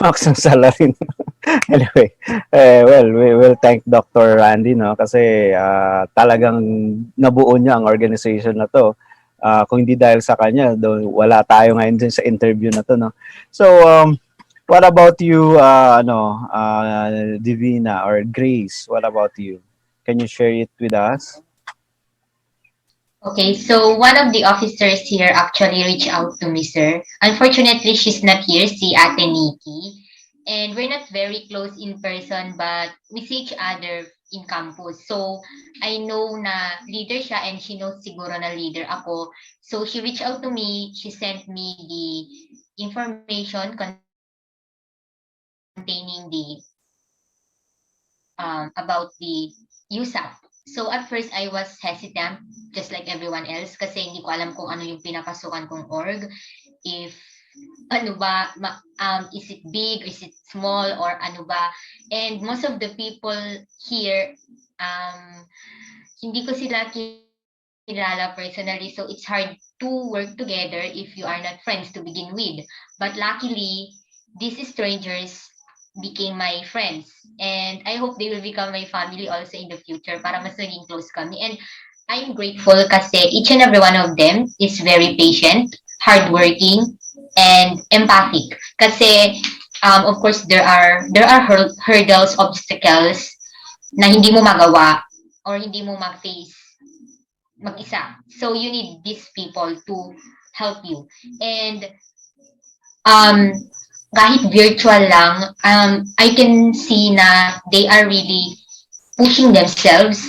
A: Max ang salarin. Anyway, well, we will thank Dr. Randy, no, kasi talagang nabuo niya ang organization na to. Kung hindi dahil sa kanya, wala tayo ngayon din sa interview na to, no. So, what about you, Divina or Grace? What about you? Can you share it with us?
F: Okay, so one of the officers here actually reached out to me, sir. Unfortunately, she's not here, si Ate Nikki. And we're not very close in person, but we see each other in campus. So, I know na leader siya and she knows siguro na leader ako. So, she reached out to me. She sent me the information containing the about the USAP. So at first I was hesitant just like everyone else kasi hindi ko alam kung ano yung pinapasukan kong org. If ano ba, is it big, is it small, or ano ba? And most of the people here, hindi ko sila kilala personally, so it's hard to work together if you are not friends to begin with. But luckily, these strangers became my friends. And I hope they will become my family also in the future para mas naging close kami. And I'm grateful kasi each and every one of them is very patient, hardworking, and empathic. Kasi of course there are hurdles, obstacles na hindi mo magawa or hindi mo ma-face mag-isa. So you need these people to help you. And um kahit virtual lang, I can see na they are really pushing themselves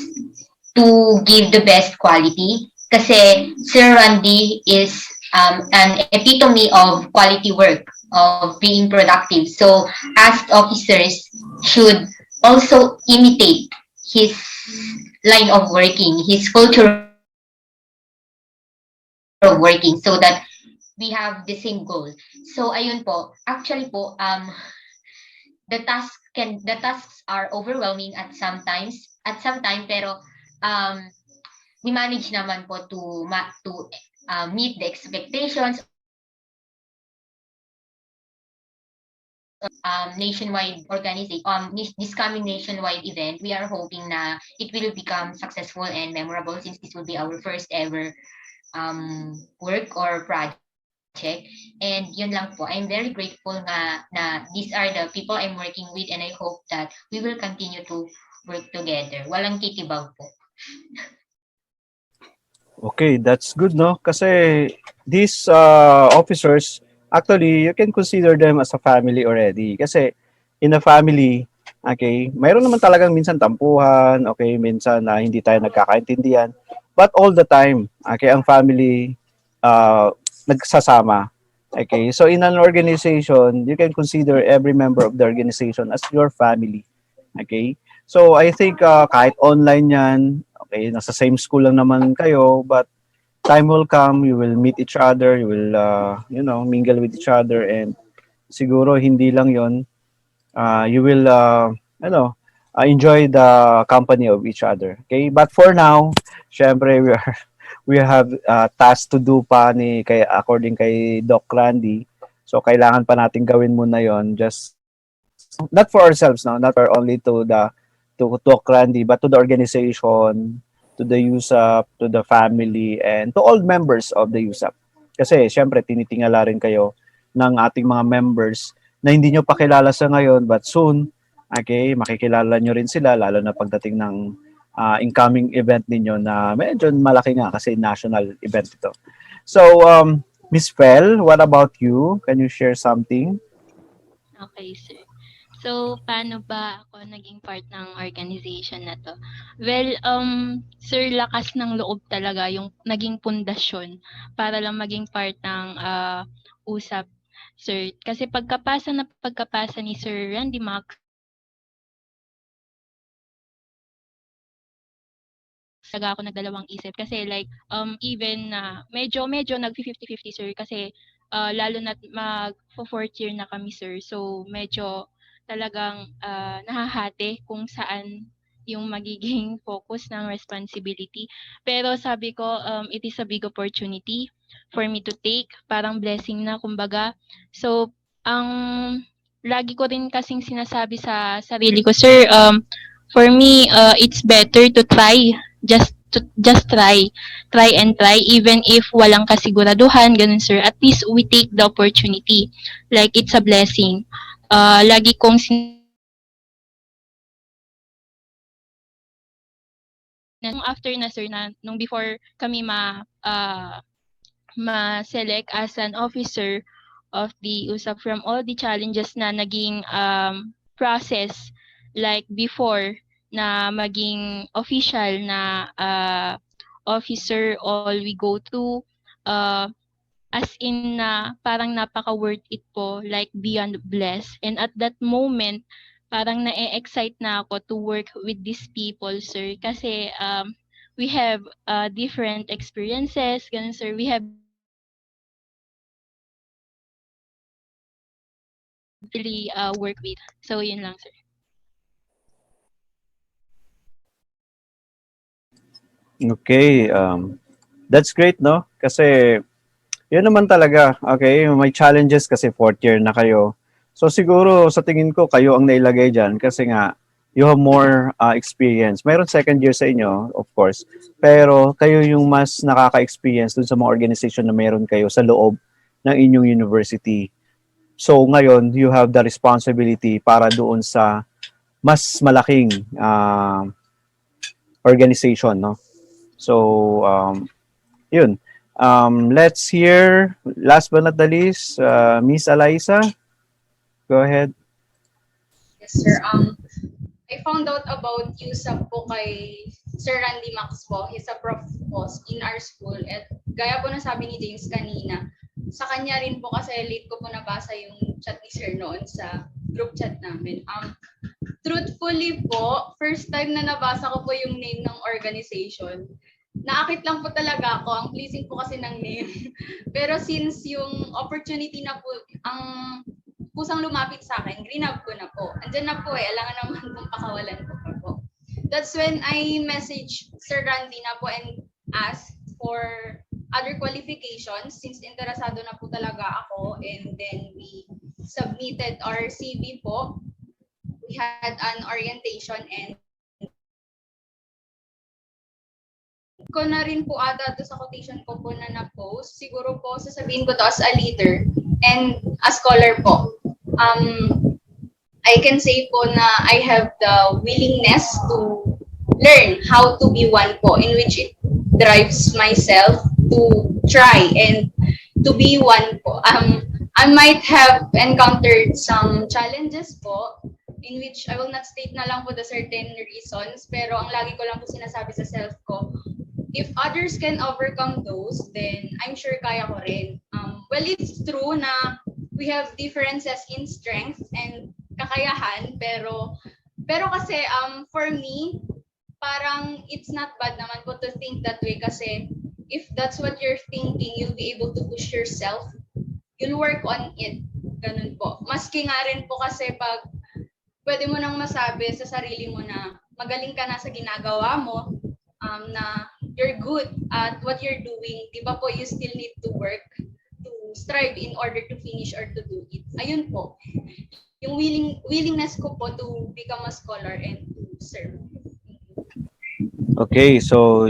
F: to give the best quality. Kasi Sir Randy is an epitome of quality work, of being productive. So as officers should also imitate his line of working, his culture of working so that we have the same goal. So ayun po, actually po, the tasks are overwhelming at some time, pero um, we manage naman po to meet the expectations nationwide organization this coming nationwide event. We are hoping na it will become successful and memorable since this will be our first ever work or project. And yun lang po. I'm very grateful na these are the people I'm working with, and I hope that we will continue to work together. Walang kikibaw po.
A: Okay, that's good, no? Kasi these officers, actually, you can consider them as a family already. Kasi in a family, okay, mayroon naman talagang minsan tampuhan, okay, minsan na hindi tayo nagkakaintindihan. But all the time, okay, ang family nagsasama. Okay, so in an organization, you can consider every member of the organization as your family. Okay, so I think kahit online yan, okay, nasa same school lang naman kayo, but time will come, you will meet each other, you will, mingle with each other, and siguro hindi lang yon, you will, enjoy the company of each other. Okay, but for now, syempre, we have tasks to do pa according kay Doc Randy. So, kailangan pa natin gawin muna yon, just not for ourselves, no, not for only to Doc Randy, but to the organization, to the USAP, to the family, and to all members of the USAP. Kasi syempre tinitingala rin kayo ng ating mga members na hindi nyo pa kilala sa ngayon, but soon, okay, makikilala nyo rin sila, lalo na pagdating ng incoming event ninyo na medyo malaki nga kasi national event ito. So, Miss Fel, what about you? Can you share something?
G: Okay, sir. So, paano ba ako naging part ng organization na 'to? Well, sir, lakas ng loob talaga yung naging pundasyon para lang maging part ng, USAP, sir. Kasi pagkapasa ni Sir Randymax, talaga ako nagdalawang isip kasi like, even na medyo nagfi-50-50, sir, kasi, lalo na't magfo-4th year na kami, sir. So, medyo talagang, nahahati kung saan yung magiging focus ng responsibility. Pero sabi ko, it is a big opportunity for me to take, parang blessing na kumbaga. So, ang lagi ko rin kasing sinasabi sa sarili ko, sir, for me, it's better to try, just try and try, even if walang kasiguraduhan, ganun, sir. At least we take the opportunity, like it's a blessing. Lagi kong nung after na, sir, na nung before kami ma-select as an officer of the USAP, from all the challenges na naging process, like before na maging official na officer, all we go through, uh, as in na parang napaka worth it po, like beyond blessed. And at that moment, parang na-excite na ako to work with these people, sir. Kasi we have different experiences, ganun, sir. We have really work with. So, yun lang, sir.
A: Okay, that's great, no? Kasi yun naman talaga, okay? May challenges kasi fourth year na kayo. So siguro sa tingin ko kayo ang nailagay dyan kasi nga you have more experience. Mayroon second year sa inyo, of course. Pero kayo yung mas nakaka-experience dun sa mga organization na meron kayo sa loob ng inyong university. So ngayon, you have the responsibility para doon sa mas malaking organization, no? So, yun. Let's hear, last but not the least, Miss Alyzza. Go ahead.
H: Yes, sir. I found out about USAP po kay Sir Randymax po. He's a prof po in our school. At gaya po na sabi ni James kanina, sa kanya rin po kasi late ko po nabasa yung chat ni Sir noon sa group chat namin. Truthfully po, first time na nabasa ko po yung name ng organization, naakit lang po talaga ako. Ang pleasing po kasi ng name. Pero since yung opportunity na po, ang kusang lumapit sa akin, green up ko na po. Andyan na po alangan naman kung pakawalan ko pa po. That's when I messaged Sir Randy na po and asked for other qualifications since interesado na po talaga ako, and then we submitted our CV po. We had an orientation and ko na rin po ata to sa quotation ko po na na-post. Siguro po sasabihin ko to as a leader and a scholar po. I can say po na I have the willingness to learn how to be one po, in which it drives myself to try and to be one po. I might have encountered some challenges po, in which I will not state na lang po the certain reasons, pero ang lagi ko lang po sinasabi sa self ko, if others can overcome those, then I'm sure kaya ko rin. Well, it's true na we have differences in strength and kakayahan, pero kasi for me, parang it's not bad naman po to think that way kasi if that's what you're thinking, you'll be able to push yourself. You'll work on it. Ganun po. Maski nga rin po kasi pag pwede mo nang masabi sa sarili mo na magaling ka na sa ginagawa mo, na you're good at what you're doing, di ba po, you still need to work, to strive in order to finish or to do it. Ayun po. Yung willingness ko po to become a scholar and to serve.
A: Okay, so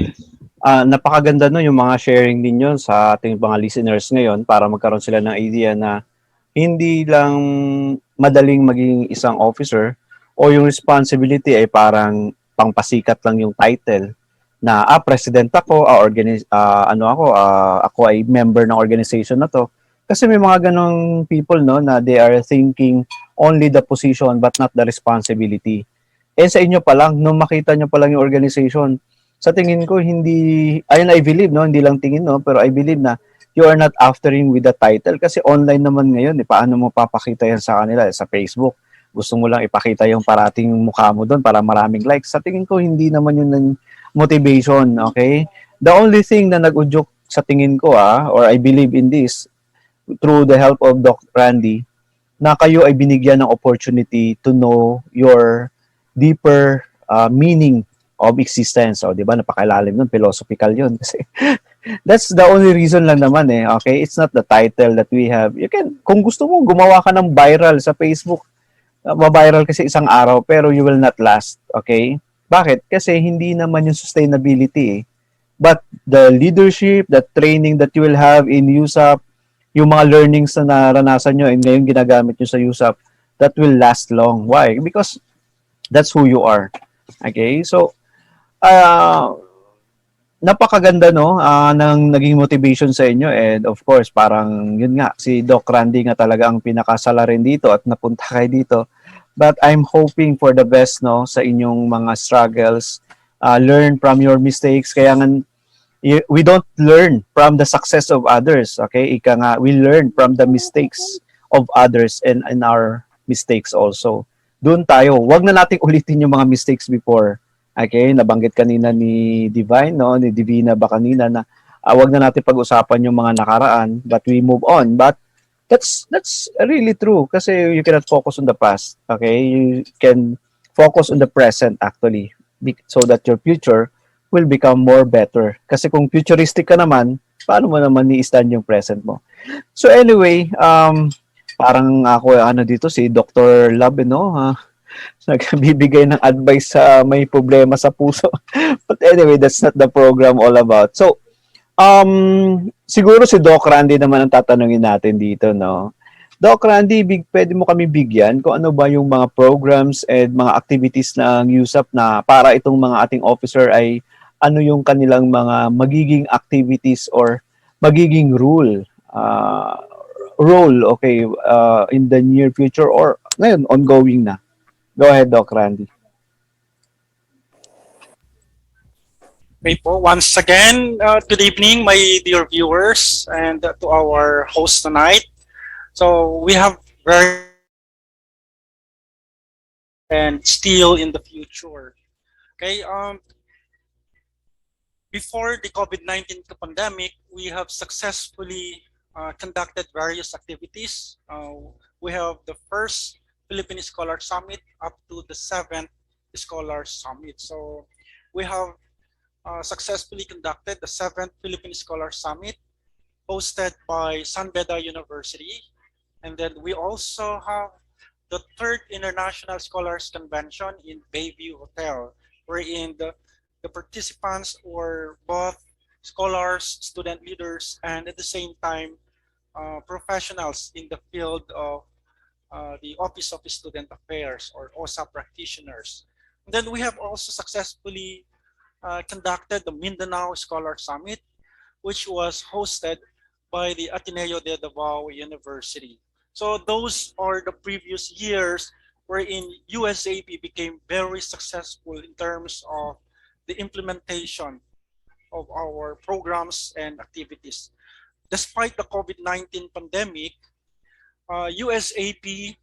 A: napakaganda no yung mga sharing ninyo sa ating mga listeners ngayon para magkaroon sila ng idea na hindi lang madaling maging isang officer o yung responsibility ay parang pangpasikat lang yung title na president ako, ako ay member ng organization na to. Kasi may mga ganong people no na they are thinking only the position but not the responsibility. Eh sa inyo pa lang, nung makita nyo pa lang yung organization, sa tingin ko hindi, ayun I believe no, hindi lang tingin no, pero I believe na you are not aftering with the title kasi online naman ngayon, paano mo papakita yan sa kanila? Sa Facebook, gusto mo lang ipakita yung parating mukha mo doon para maraming likes. Sa tingin ko, hindi naman yun ng motivation, okay? The only thing na nag-udyok sa tingin ko, or I believe in this, through the help of Doc Randy, na kayo ay binigyan ng opportunity to know your deeper meaning of existence. O, di ba? Napakalalim nun, philosophical yun. Kasi that's the only reason lang naman okay? It's not the title that we have. You can, kung gusto mo, gumawa ka ng viral sa Facebook. Ma-viral kasi isang araw, pero you will not last, okay? Bakit? Kasi hindi naman yung sustainability But the leadership, the training that you will have in USAP, yung mga learnings na naranasan nyo and ngayon ginagamit nyo sa USAP, that will last long. Why? Because that's who you are. Okay? So, napakaganda no ng naging motivation sa inyo, and of course parang yun nga si Doc Randy nga talaga ang pinakasala rin dito at napunta kayo dito, but I'm hoping for the best no sa inyong mga struggles. Learn from your mistakes, kaya nga we don't learn from the success of others, okay? Ika nga, we learn from the mistakes of others and our mistakes also. doon tayo. Wag na nating ulitin yung mga mistakes before. Okay, nabanggit kanina ni Divine, no, ni Divina ba kanina na wag na natin pag-usapan yung mga nakaraan, but we move on. But that's really true kasi you cannot focus on the past. Okay, you can focus on the present actually so that your future will become more better. Kasi kung futuristic ka naman, paano mo naman i-stand yung present mo? So anyway, parang ako ano dito si Dr. Love, no? Nagbibigay ng advice sa may problema sa puso. But anyway, that's not the program all about. So, siguro si Doc Randy naman ang tatanungin natin dito, no? Doc Randy, pwede mo kami bigyan kung ano ba yung mga programs and mga activities ng USAP na para itong mga ating officer ay ano yung kanilang mga magiging activities or magiging role, okay, in the near future or ngayon, ongoing na. Go ahead, Doc Randy.
B: Okay po, once again, good evening, my dear viewers, and to our host tonight. So we have very and still in the future. Okay, before the COVID-19 pandemic, we have successfully conducted various activities. We have the first Philippine Scholar Summit up to the 7th Scholar Summit. So we have successfully conducted the 7th Philippine Scholar Summit hosted by San Beda University. And then we also have the 3rd International Scholars Convention in Bayview Hotel, wherein the participants were both scholars, student leaders, and at the same time, professionals in the field of the Office of Student Affairs or OSA practitioners. And then we have also successfully conducted the Mindanao Scholar Summit, which was hosted by the Ateneo de Davao University. So those are the previous years wherein USAP became very successful in terms of the implementation of our programs and activities. Despite the COVID-19 pandemic, USAP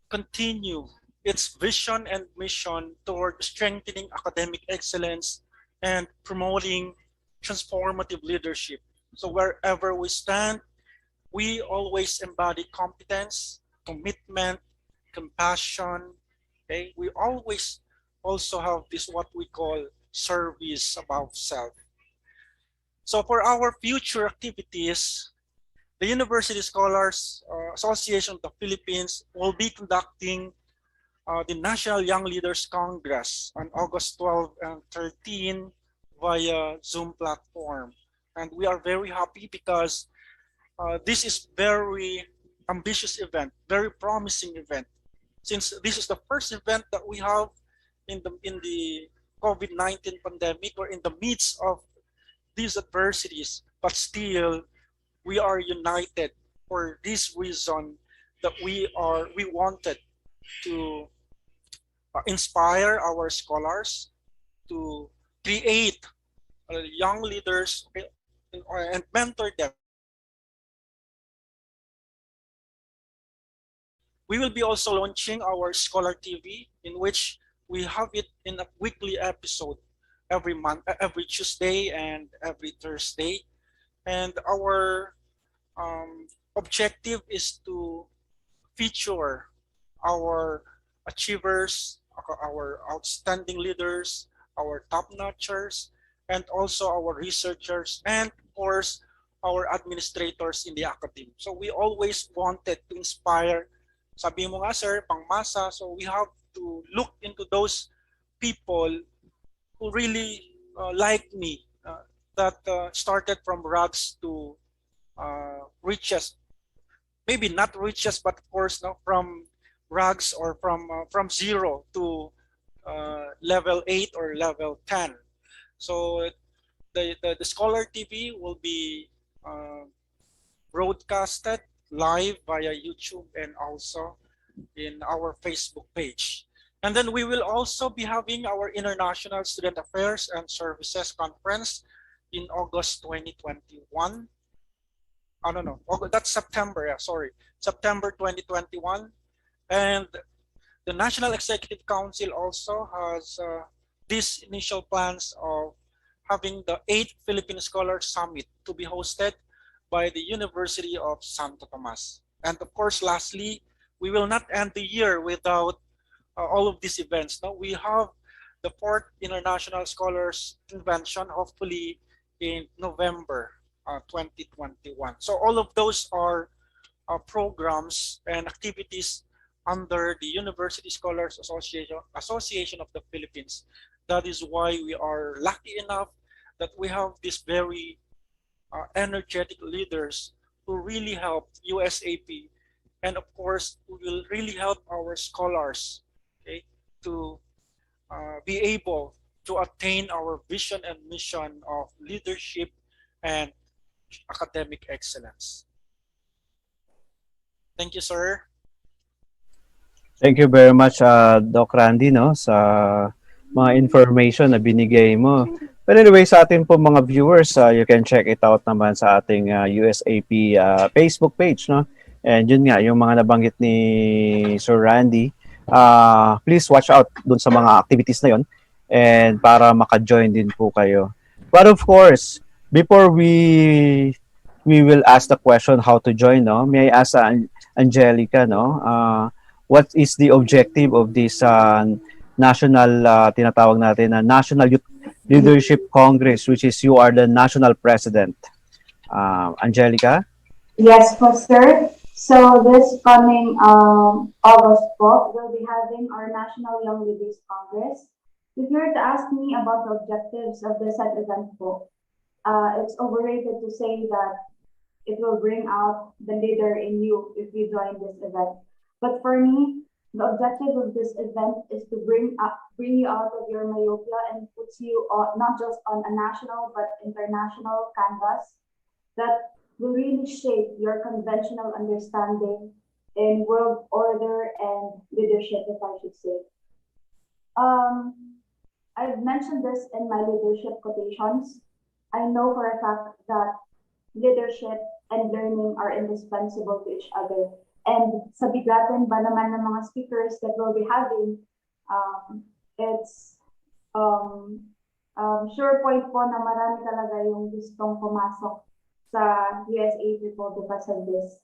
B: continue its vision and mission toward strengthening academic excellence and promoting transformative leadership. So wherever we stand, we always embody competence, commitment, compassion. Okay, we always also have this what we call service above self. So for our future activities, the University Scholars Association of the Philippines will be conducting the National Young Leaders Congress on August 12 and 13 via Zoom platform. And we are very happy because this is very ambitious event, very promising event. Since this is the first event that we have in the COVID-19 pandemic or in the midst of these adversities, but still we are united for this reason that we wanted to inspire our scholars to create young leaders and mentor them. We will be also launching our Scholar TV, in which we have it in a weekly episode every month, every Tuesday and every Thursday. And our objective is to feature our achievers, our outstanding leaders, our top-notchers, and also our researchers, and of course, our administrators in the academy. So we always wanted to inspire, sabi mo nga sir, pangmasa, so we have to look into those people who really like me, that started from rags to riches. Maybe not riches, but of course, no, from rags or from 0 to level 8 or level 10. So the Scholar TV will be broadcasted live via YouTube and also in our Facebook page. And then we will also be having our International Student Affairs and Services Conference in August 2021. Oh, no, that's September, yeah, sorry. September 2021. And The National Executive Council also has these initial plans of having the 8th Philippine Scholar Summit to be hosted by the University of Santo Tomas. And of course, lastly, we will not end the year without all of these events. No, we have the 4th International Scholars Convention, hopefully in November 2021. So all of those are programs and activities under the University Scholars Association of the Philippines. That is why we are lucky enough that we have these very energetic leaders who really help USAP, and of course who will really help our scholars, okay, to be able to attain our vision and mission of leadership and academic excellence. Thank you, sir.
A: Thank you very much, Doc Randy, no, sa mga information na binigay mo. But anyway, sa ating po mga viewers, you can check it out naman sa ating USAP Facebook page, no? And yun nga, yung mga nabanggit ni Sir Randy, please watch out dun sa mga activities na yun and para maka-join din po kayo. But of course, before we will ask the question how to join, no? May I ask Angelica, no? What is the objective of this national, tinatawag natin na National Youth Leadership Congress, which is you are the national president? Angelica?
C: Yes po, sir. So this coming August po, we'll be having our National Young Leaders Congress. If you were to ask me about the objectives of this said event po, it's overrated to say that it will bring out the leader in you if you join this event. But for me, the objective of this event is to bring you out of your myopia and puts you not just on a national but international canvas that will really shape your conventional understanding in world order and leadership, if I should say. I've mentioned this in my leadership quotations. I know for a fact that leadership and learning are indispensable to each other. And sa bigatin ba naman ng mga speakers that we'll be having, it's sure point po na marami talaga yung gustong pumasok sa USAP po because of this.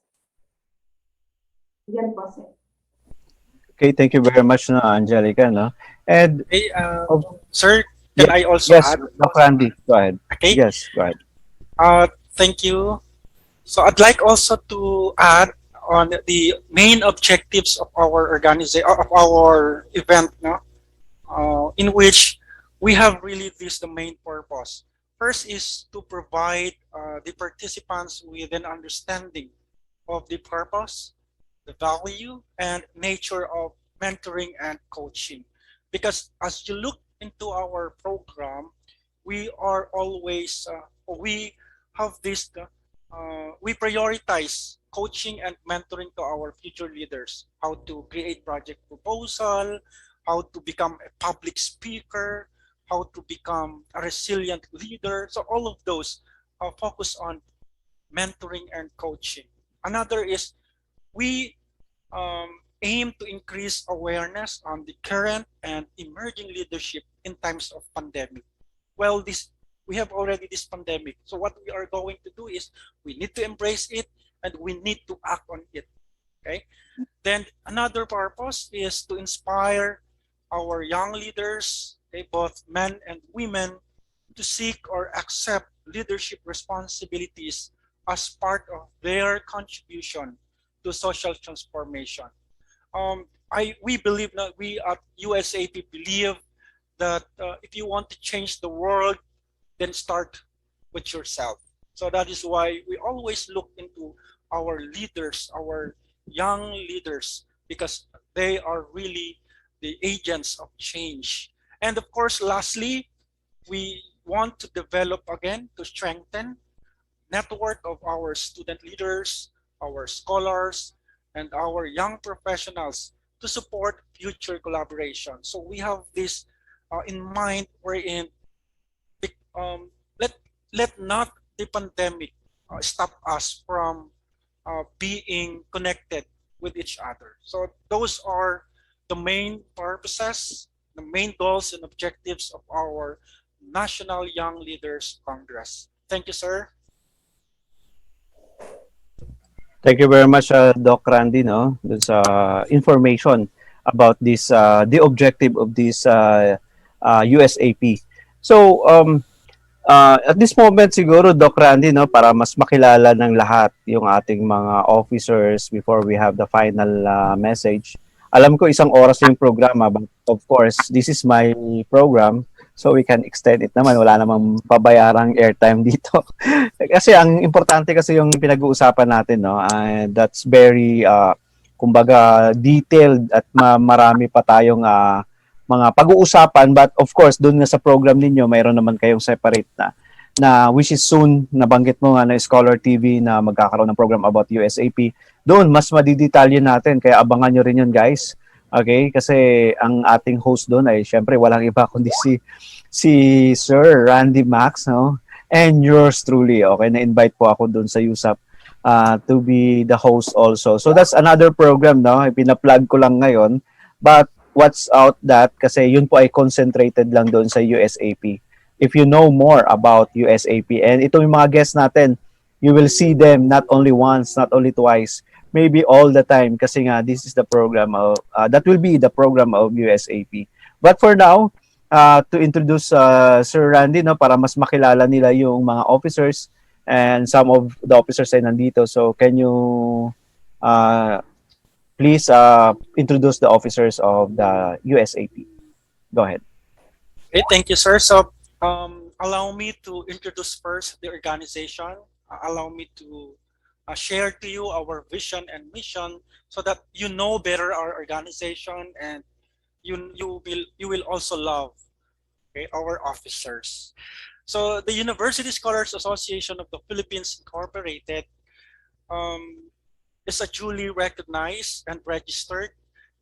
C: Yan po, sir.
A: Okay, thank you very much, no, Angelica, no? And
B: Hey, sir, can I also
A: yes,
B: add?
A: Doc Randy, go ahead.
B: Okay.
A: Yes, go ahead.
B: Thank you. So I'd like also to add on the main objectives of our organization, of our event, no? In which we have really this the main purpose. First is to provide the participants with an understanding of the purpose, the value, and nature of mentoring and coaching. Because as you look into our program, we are always, we have this, we prioritize coaching and mentoring to our future leaders, how to create project proposal, how to become a public speaker, how to become a resilient leader. So all of those focus on mentoring and coaching. Another is we aim to increase awareness on the current and emerging leadership in times of pandemic. Well, we have already this pandemic. So what we are going to do is we need to embrace it and we need to act on it. Okay. Then another purpose is to inspire our young leaders, okay, both men and women, to seek or accept leadership responsibilities as part of their contribution to social transformation. We believe that we at USAP believe that if you want to change the world, then start with yourself. So that is why we always look into our leaders, our young leaders, because they are really the agents of change. And of course, lastly, we want to develop again to strengthen network of our student leaders, our scholars, and our young professionals to support future collaboration. So we have this in mind wherein let not the pandemic stop us from being connected with each other. So those are the main purposes, the main goals and objectives of our National Young Leaders Congress. Thank you, sir.
A: Thank you very much, Doc Randy, no, dun sa information about this, the objective of this USAP. So, at this moment siguro, Doc Randy, no, para mas makilala ng lahat yung ating mga officers before we have the final message. Alam ko isang oras yung programa, but of course, this is my program. So we can extend it naman. Wala namang pabayarang airtime dito. Kasi ang importante kasi yung pinag-uusapan natin, no? And that's very, kumbaga, detailed at marami pa tayong mga pag-uusapan. But of course, doon nga sa program ninyo, mayroon naman kayong separate na which is soon, nabanggit mo nga na Scholar TV na magkakaroon ng program about USAP. Doon, mas madidetalye natin. Kaya abangan nyo rin yun, guys. Okay? Kasi ang ating host doon ay syempre walang iba kundi si Sir Randymax, no? And yours truly. Okay? Na-invite po ako doon sa USAP to be the host also. So that's another program, no? Pina-plug ko lang ngayon. But what's out that? Kasi yun po ay concentrated lang doon sa USAP. If you know more about USAP, and ito yung mga guests natin, you will see them not only once, not only twice, maybe all the time kasi nga this is the program of, that will be the program of USAP. But for now, to introduce Sir Randy, no, para mas makilala nila yung mga officers, and some of the officers ay nandito. So can you please introduce the officers of the USAP? Go ahead.
B: Okay, thank you, sir. So allow me to introduce first the organization. Allow me to share to you our vision and mission so that you know better our organization, and you will also love, okay, our officers. So the University Scholars Association of the Philippines Incorporated is a duly recognized and registered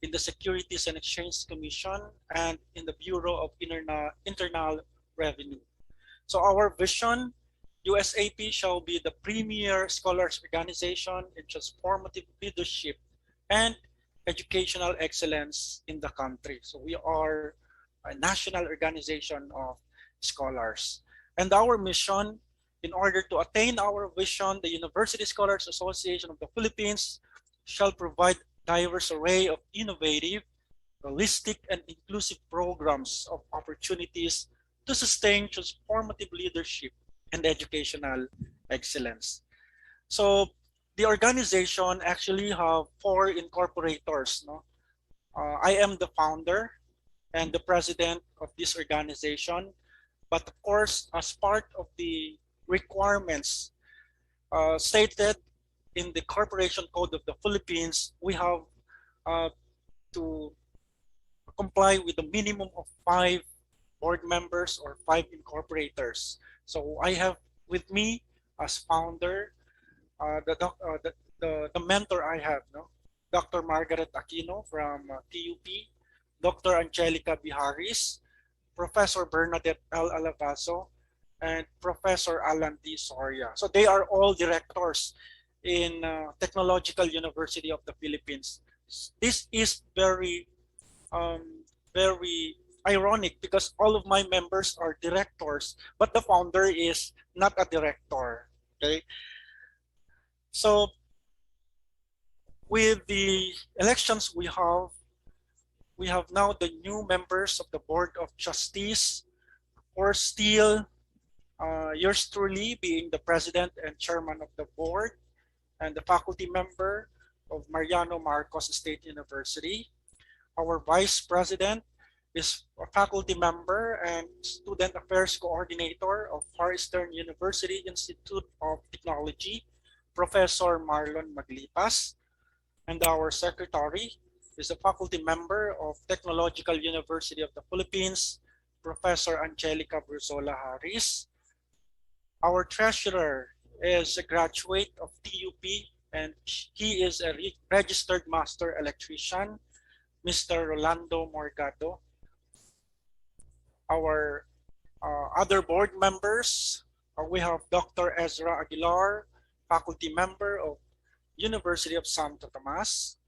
B: in the Securities and Exchange Commission and in the Bureau of Internal Revenue. So our vision, USAP shall be the premier scholars organization in transformative leadership and educational excellence in the country. So we are a national organization of scholars. And our mission, in order to attain our vision, the University Scholars Association of the Philippines shall provide diverse array of innovative, holistic, and inclusive programs of opportunities to sustain transformative leadership and educational excellence. So the organization actually have 4 incorporators. No? I am the founder and the president of this organization. But of course, as part of the requirements stated in the Corporation Code of the Philippines, we have to comply with a minimum of 5 board members or 5 incorporators. So I have with me as founder the mentor I have, no? Dr. Margaret Aquino from TUP, Dr. Angelica B. Harris, Professor Bernadette L. Alavaso, and Professor Alan D. Soria. So they are all directors in Technological University of the Philippines. This is very ironic because all of my members are directors, but the founder is not a director. Okay, so with the elections we have now the new members of the Board of Trustees, or still yours truly being the president and chairman of the board, and the faculty member of Mariano Marcos State University. Our vice president is a faculty member and student affairs coordinator of Far Eastern University Institute of Technology, Professor Marlon Maglipas. And our secretary is a faculty member of Technological University of the Philippines, Professor Angelica Bruzola Harris. Our treasurer is a graduate of TUP and he is a registered master electrician, Mr. Rolando Morgado. Our other board members, we have Dr. Ezra Aguilar, faculty member of University of Santo Tomas.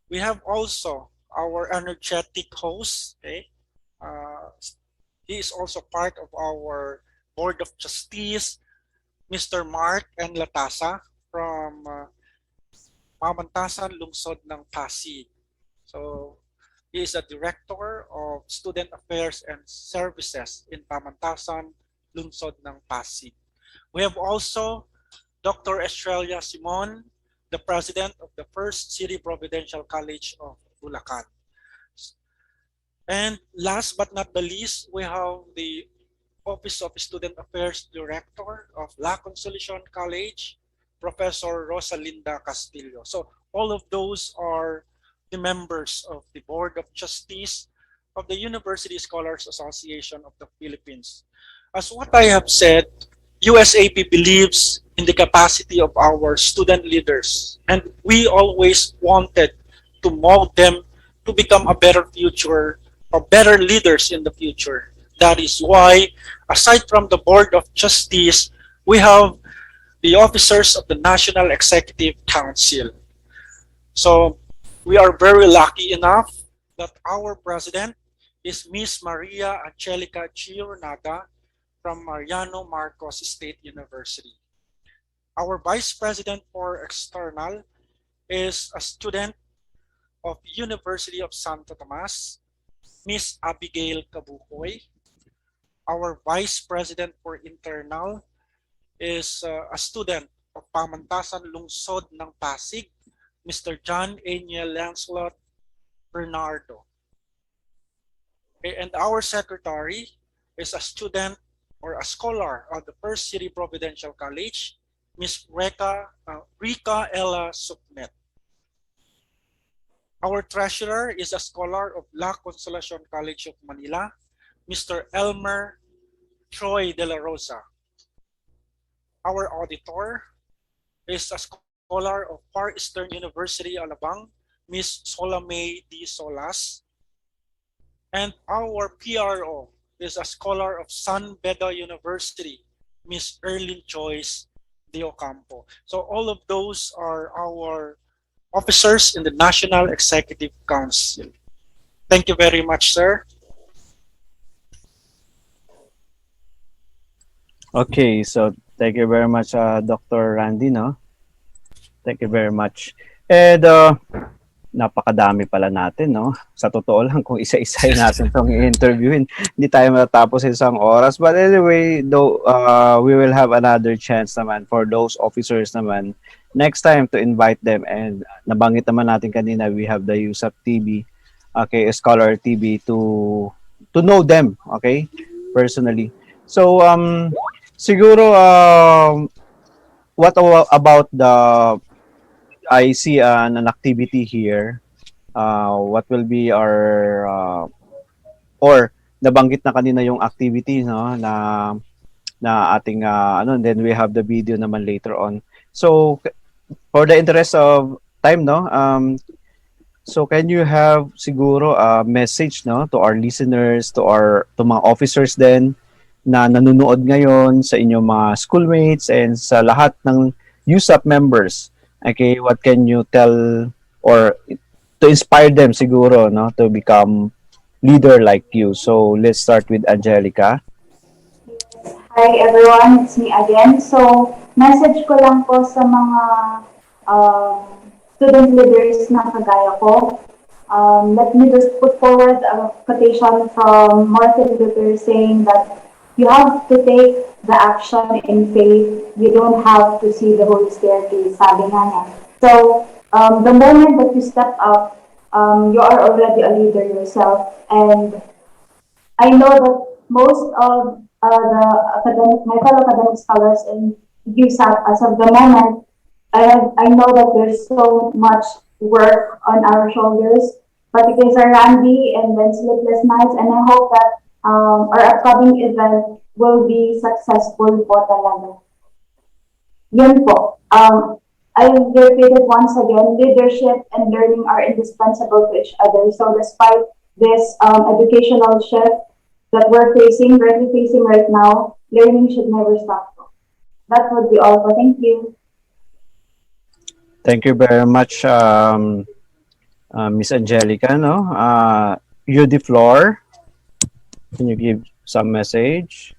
B: We have also our energetic host. Okay, he is also part of our Board of Trustees, Mr. Mark and Latasa from Pamantasan Lungsod ng Pasig. So he is a Director of Student Affairs and Services in Pamantasan Lungsod ng Pasig. We have also Dr. Estrella Simon, the President of the First City Providential College of Bulaquit. And last but not the least, we have the Office of Student Affairs Director of La Consolacion College, Professor Rosalinda Castillo. So all of those are the members of the Board of Trustees of the University Scholars Association of the Philippines. As what I have said, USAP believes in the capacity of our student leaders, and we always wanted to mold them to become a better future or better leaders in the future. That is why, aside from the Board of Trustees, we have the officers of the National Executive Council. So we are very lucky enough that our president is Miss Maria Angelica G from Mariano Marcos State University. Our vice president for external is a student of University of Santo Tomas, Miss Abigail Kabukoy. Our vice president for internal is a student of Pamantasan Lungsod ng Pasig, Mr. John Eniel Lancelot Bernardo. Okay, and our secretary is a student or a scholar of the First City Providential College, Miss Rika Ella Supnet. Our treasurer is a scholar of La Consolacion College of Manila, Mr. Elmer Troy de la Rosa. Our auditor is a scholar of Far Eastern University, Alabang, Miss Solame D. Solas. And our PRO is a scholar of San Beda University, Miss Erlyn Joyce De Ocampo. So all of those are our officers in the National Executive Council. Thank you very much, sir.
A: Okay, so thank you very much, Dr. Randy, no? Thank you very much. And napakadami pala natin, no? Sa totoo lang, kung isa-isahin natin itong i-interviewin, hindi tayo matatapos sa isang oras. But anyway, though, we will have another chance naman for those officers naman next time to invite them. And nabanggit naman natin kanina, we have the USAP TV, okay, Scholar TV to know them, okay, personally. So, siguro, what about the I see an activity here. What will be our or nabanggit na kanina yung activity, no, na ating ano, and then we have the video naman later on. So for the interest of time, no, so can you have siguro a message, no, to our listeners, to mga officers din na nanonood ngayon, sa inyong mga schoolmates and sa lahat ng USAP members? Okay, what can you tell or to inspire them siguro, no, to become leader like you? So let's start with Angelica.
C: Hi everyone, it's me again. So message ko lang po sa mga student leaders na kagaya ko. Let me just put forward a quotation from Martin Luther saying that you have to take the action in faith. You don't have to see the whole staircase, sabi nga niya. So, the moment that you step up, you are already a leader yourself. And I know that most of my fellow academic scholars in USAP, as of the moment, I know that there's so much work on our shoulders, particularly Randy and then sleepless nights, and I hope that our upcoming event will be successful po talaga. Yun po. I repeat it once again, leadership and learning are indispensable to each other. So despite this educational shift that we're currently facing right now, learning should never stop. That would be all. Thank you.
A: Thank you very much, Miss Angelica, no? Roedieflor, can you give some message?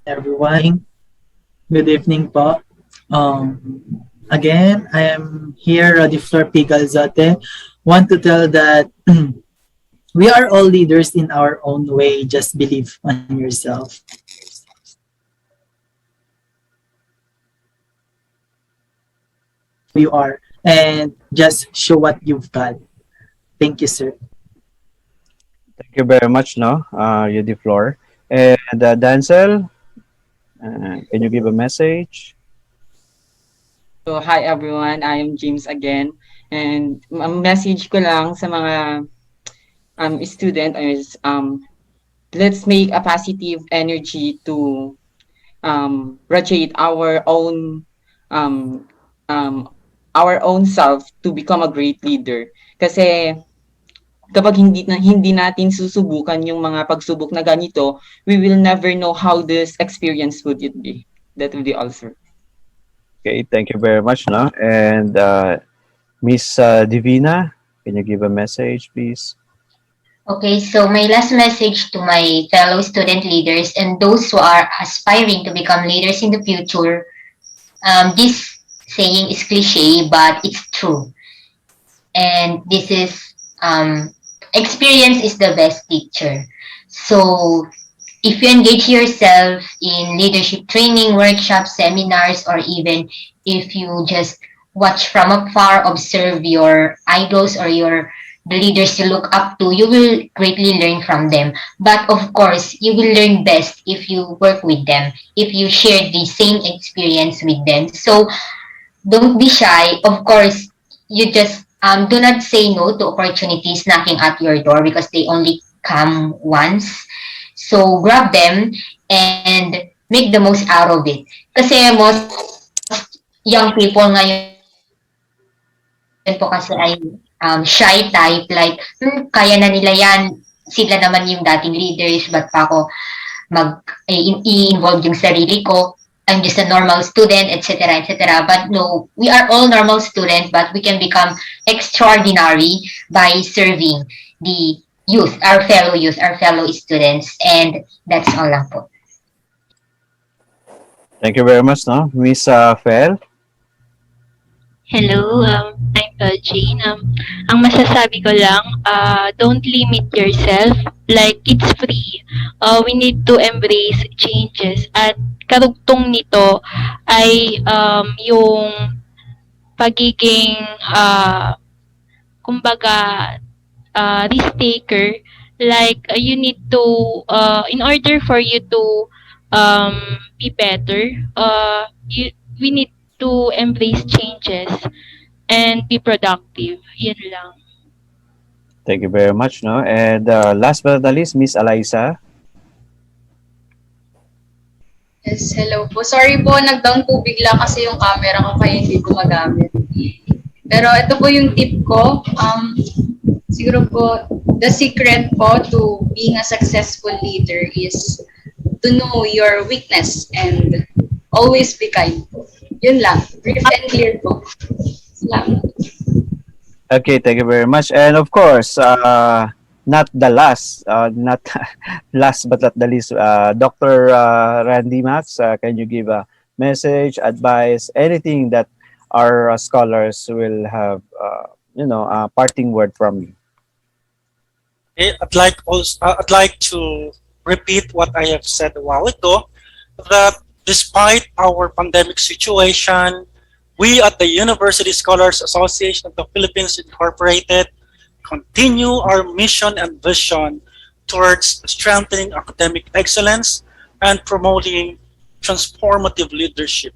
D: Everyone. Good evening po. Again, I am here, Roedieflor P. Galzote. Want to tell that we are all leaders in our own way. Just believe on yourself. You are, and just show what you've got. Thank you, sir.
A: Thank you very much, no? Roedieflor. And Dancel, can you give a message?
E: So, hi everyone, I am James again. And ang message ko lang sa mga student is let's make a positive energy to radiate um, our own self to become a great leader. Kasi kapag hindi natin susubukan yung mga pagsubok na ganito, we will never know how this experience would it be. That will be all, sir.
A: Okay, thank you very much, no? And Miss Divina, can you give a message, please?
F: Okay, so my last message to my fellow student leaders and those who are aspiring to become leaders in the future, this saying is cliche, but it's true. And this is experience is the best teacher. So if you engage yourself in leadership training, workshops, seminars, or even if you just watch from afar, observe your idols or the leaders you look up to, you will greatly learn from them. But of course, you will learn best if you work with them, if you share the same experience with them. So don't be shy. Of course, you just do not say no to opportunities knocking at your door because they only come once. So grab them and make the most out of it. Kasi most young people ngayon po kasi ay shy type, like, kaya na nila yan, sila naman yung dating leaders, ba't pa ako i-involve yung sarili ko, I'm just a normal student, etc., etc. But no, we are all normal students, but we can become extraordinary by serving the youth, our fellow students, and that's all lang po.
A: Thank you very much, no? Miss Fel?
G: Hello, I'm Fel Jane. Ang masasabi ko lang, don't limit yourself. Like, it's free. We need to embrace changes. At karugtong nito ay yung pagiging, kumbaga, risk taker. Like, you need to, in order for you to be better, we need to embrace changes and be productive. Yun lang.
A: Thank you very much, no? And last but not least, Miss Alyzza.
H: Yes, hello po. Sorry po, nag-down po bigla kasi yung camera ko kaya hindi gumagamit. Pero ito po yung tip ko. Siguro po, the secret po to being a successful leader is to know your weakness and always be kind po. Yun lang. Brief and clear po. Salamat.
A: Okay, thank you very much. And of course, not the last, not last but not the least, Dr. Randymax, can you give a message, advice, anything that our scholars will have, a parting word from you?
B: Okay, I'd like to repeat what I have said a while ago, that despite our pandemic situation, we at the University Scholars Association of the Philippines Incorporated continue our mission and vision towards strengthening academic excellence and promoting transformative leadership.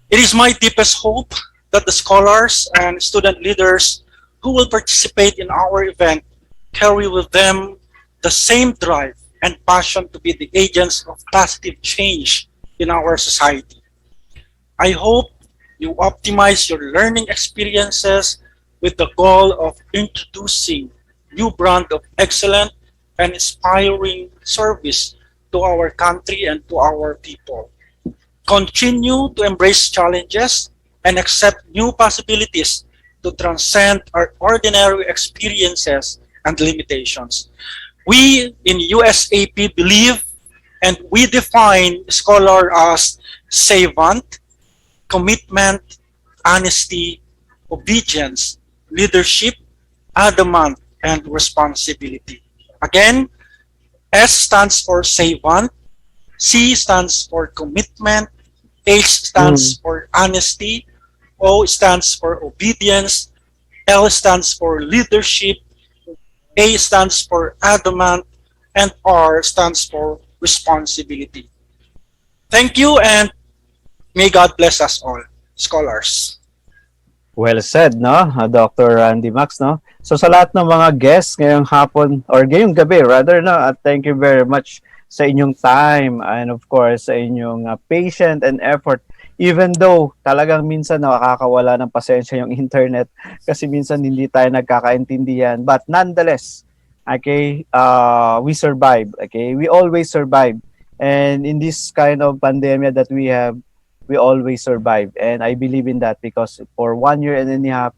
B: It is my deepest hope that the scholars and student leaders who will participate in our event carry with them the same drive and passion to be the agents of positive change in our society. I hope you optimize your learning experiences with the goal of introducing new brand of excellent and inspiring service to our country and to our people. Continue to embrace challenges and accept new possibilities to transcend our ordinary experiences and limitations. We in USAP believe and we define scholar as savant, commitment, honesty, obedience, leadership, adamant, and responsibility. Again, S stands for savant, C stands for commitment, H stands for honesty, O stands for obedience, L stands for leadership, A stands for adamant, and R stands for responsibility. Thank you and may God bless us all, scholars.
A: Well said, no? Dr. Randymax, no? So sa lahat ng mga guests ngayong hapon or ngayong gabi rather, no? At thank you very much sa inyong time and of course sa inyong patient and effort. Even though talagang minsan nakakawala ng pasensya yung internet kasi minsan hindi tayo nagkakaintindihan. But nonetheless, okay, we survive. Okay, we always survive. And in this kind of pandemic that we have, we always survive. And I believe in that because for 1 year and a half,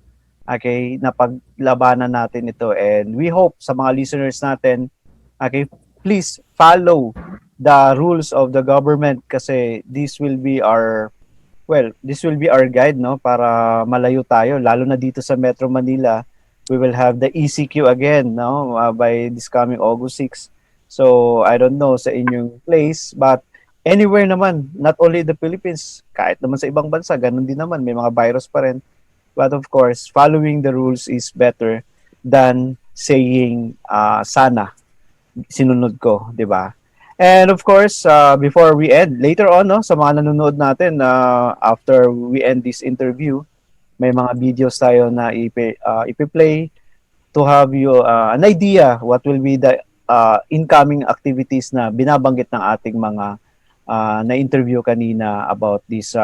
A: okay, napaglabanan natin ito. And we hope sa mga listeners natin, okay, please follow the rules of the government kasi this will be our guide, no, para malayo tayo lalo na dito sa Metro Manila. We will have the ECQ again, no, by this coming August 6. So I don't know sa inyong place, but anywhere naman, not only the Philippines, kahit naman sa ibang bansa, ganun din naman, may mga virus pa rin. But of course, following the rules is better than saying sana sinunod ko, 'di ba? And of course, before we end, later on, no, sa mga nanonood natin, after we end this interview, may mga videos tayo na ipi-play to have you an idea what will be the incoming activities na binabanggit ng ating mga na-interview kanina about this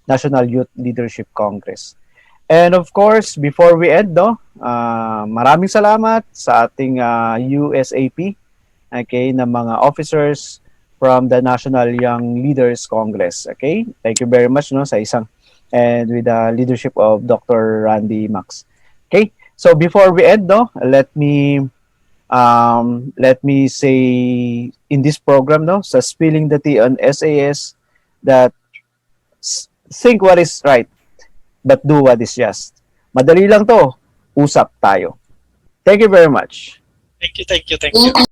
A: National Youth Leadership Congress. And of course, before we end, no, maraming salamat sa ating USAP, okay, na mga officers from the National Young Leaders Congress. Okay, thank you very much, no, sa isang and with the leadership of Dr. Randymax. Okay, so before we end, no, let me say in this program, no, sa Spilling the Tea on SAS, that think what is right, but do what is just. Madali lang to, usap tayo. Thank you very much.
B: Thank you.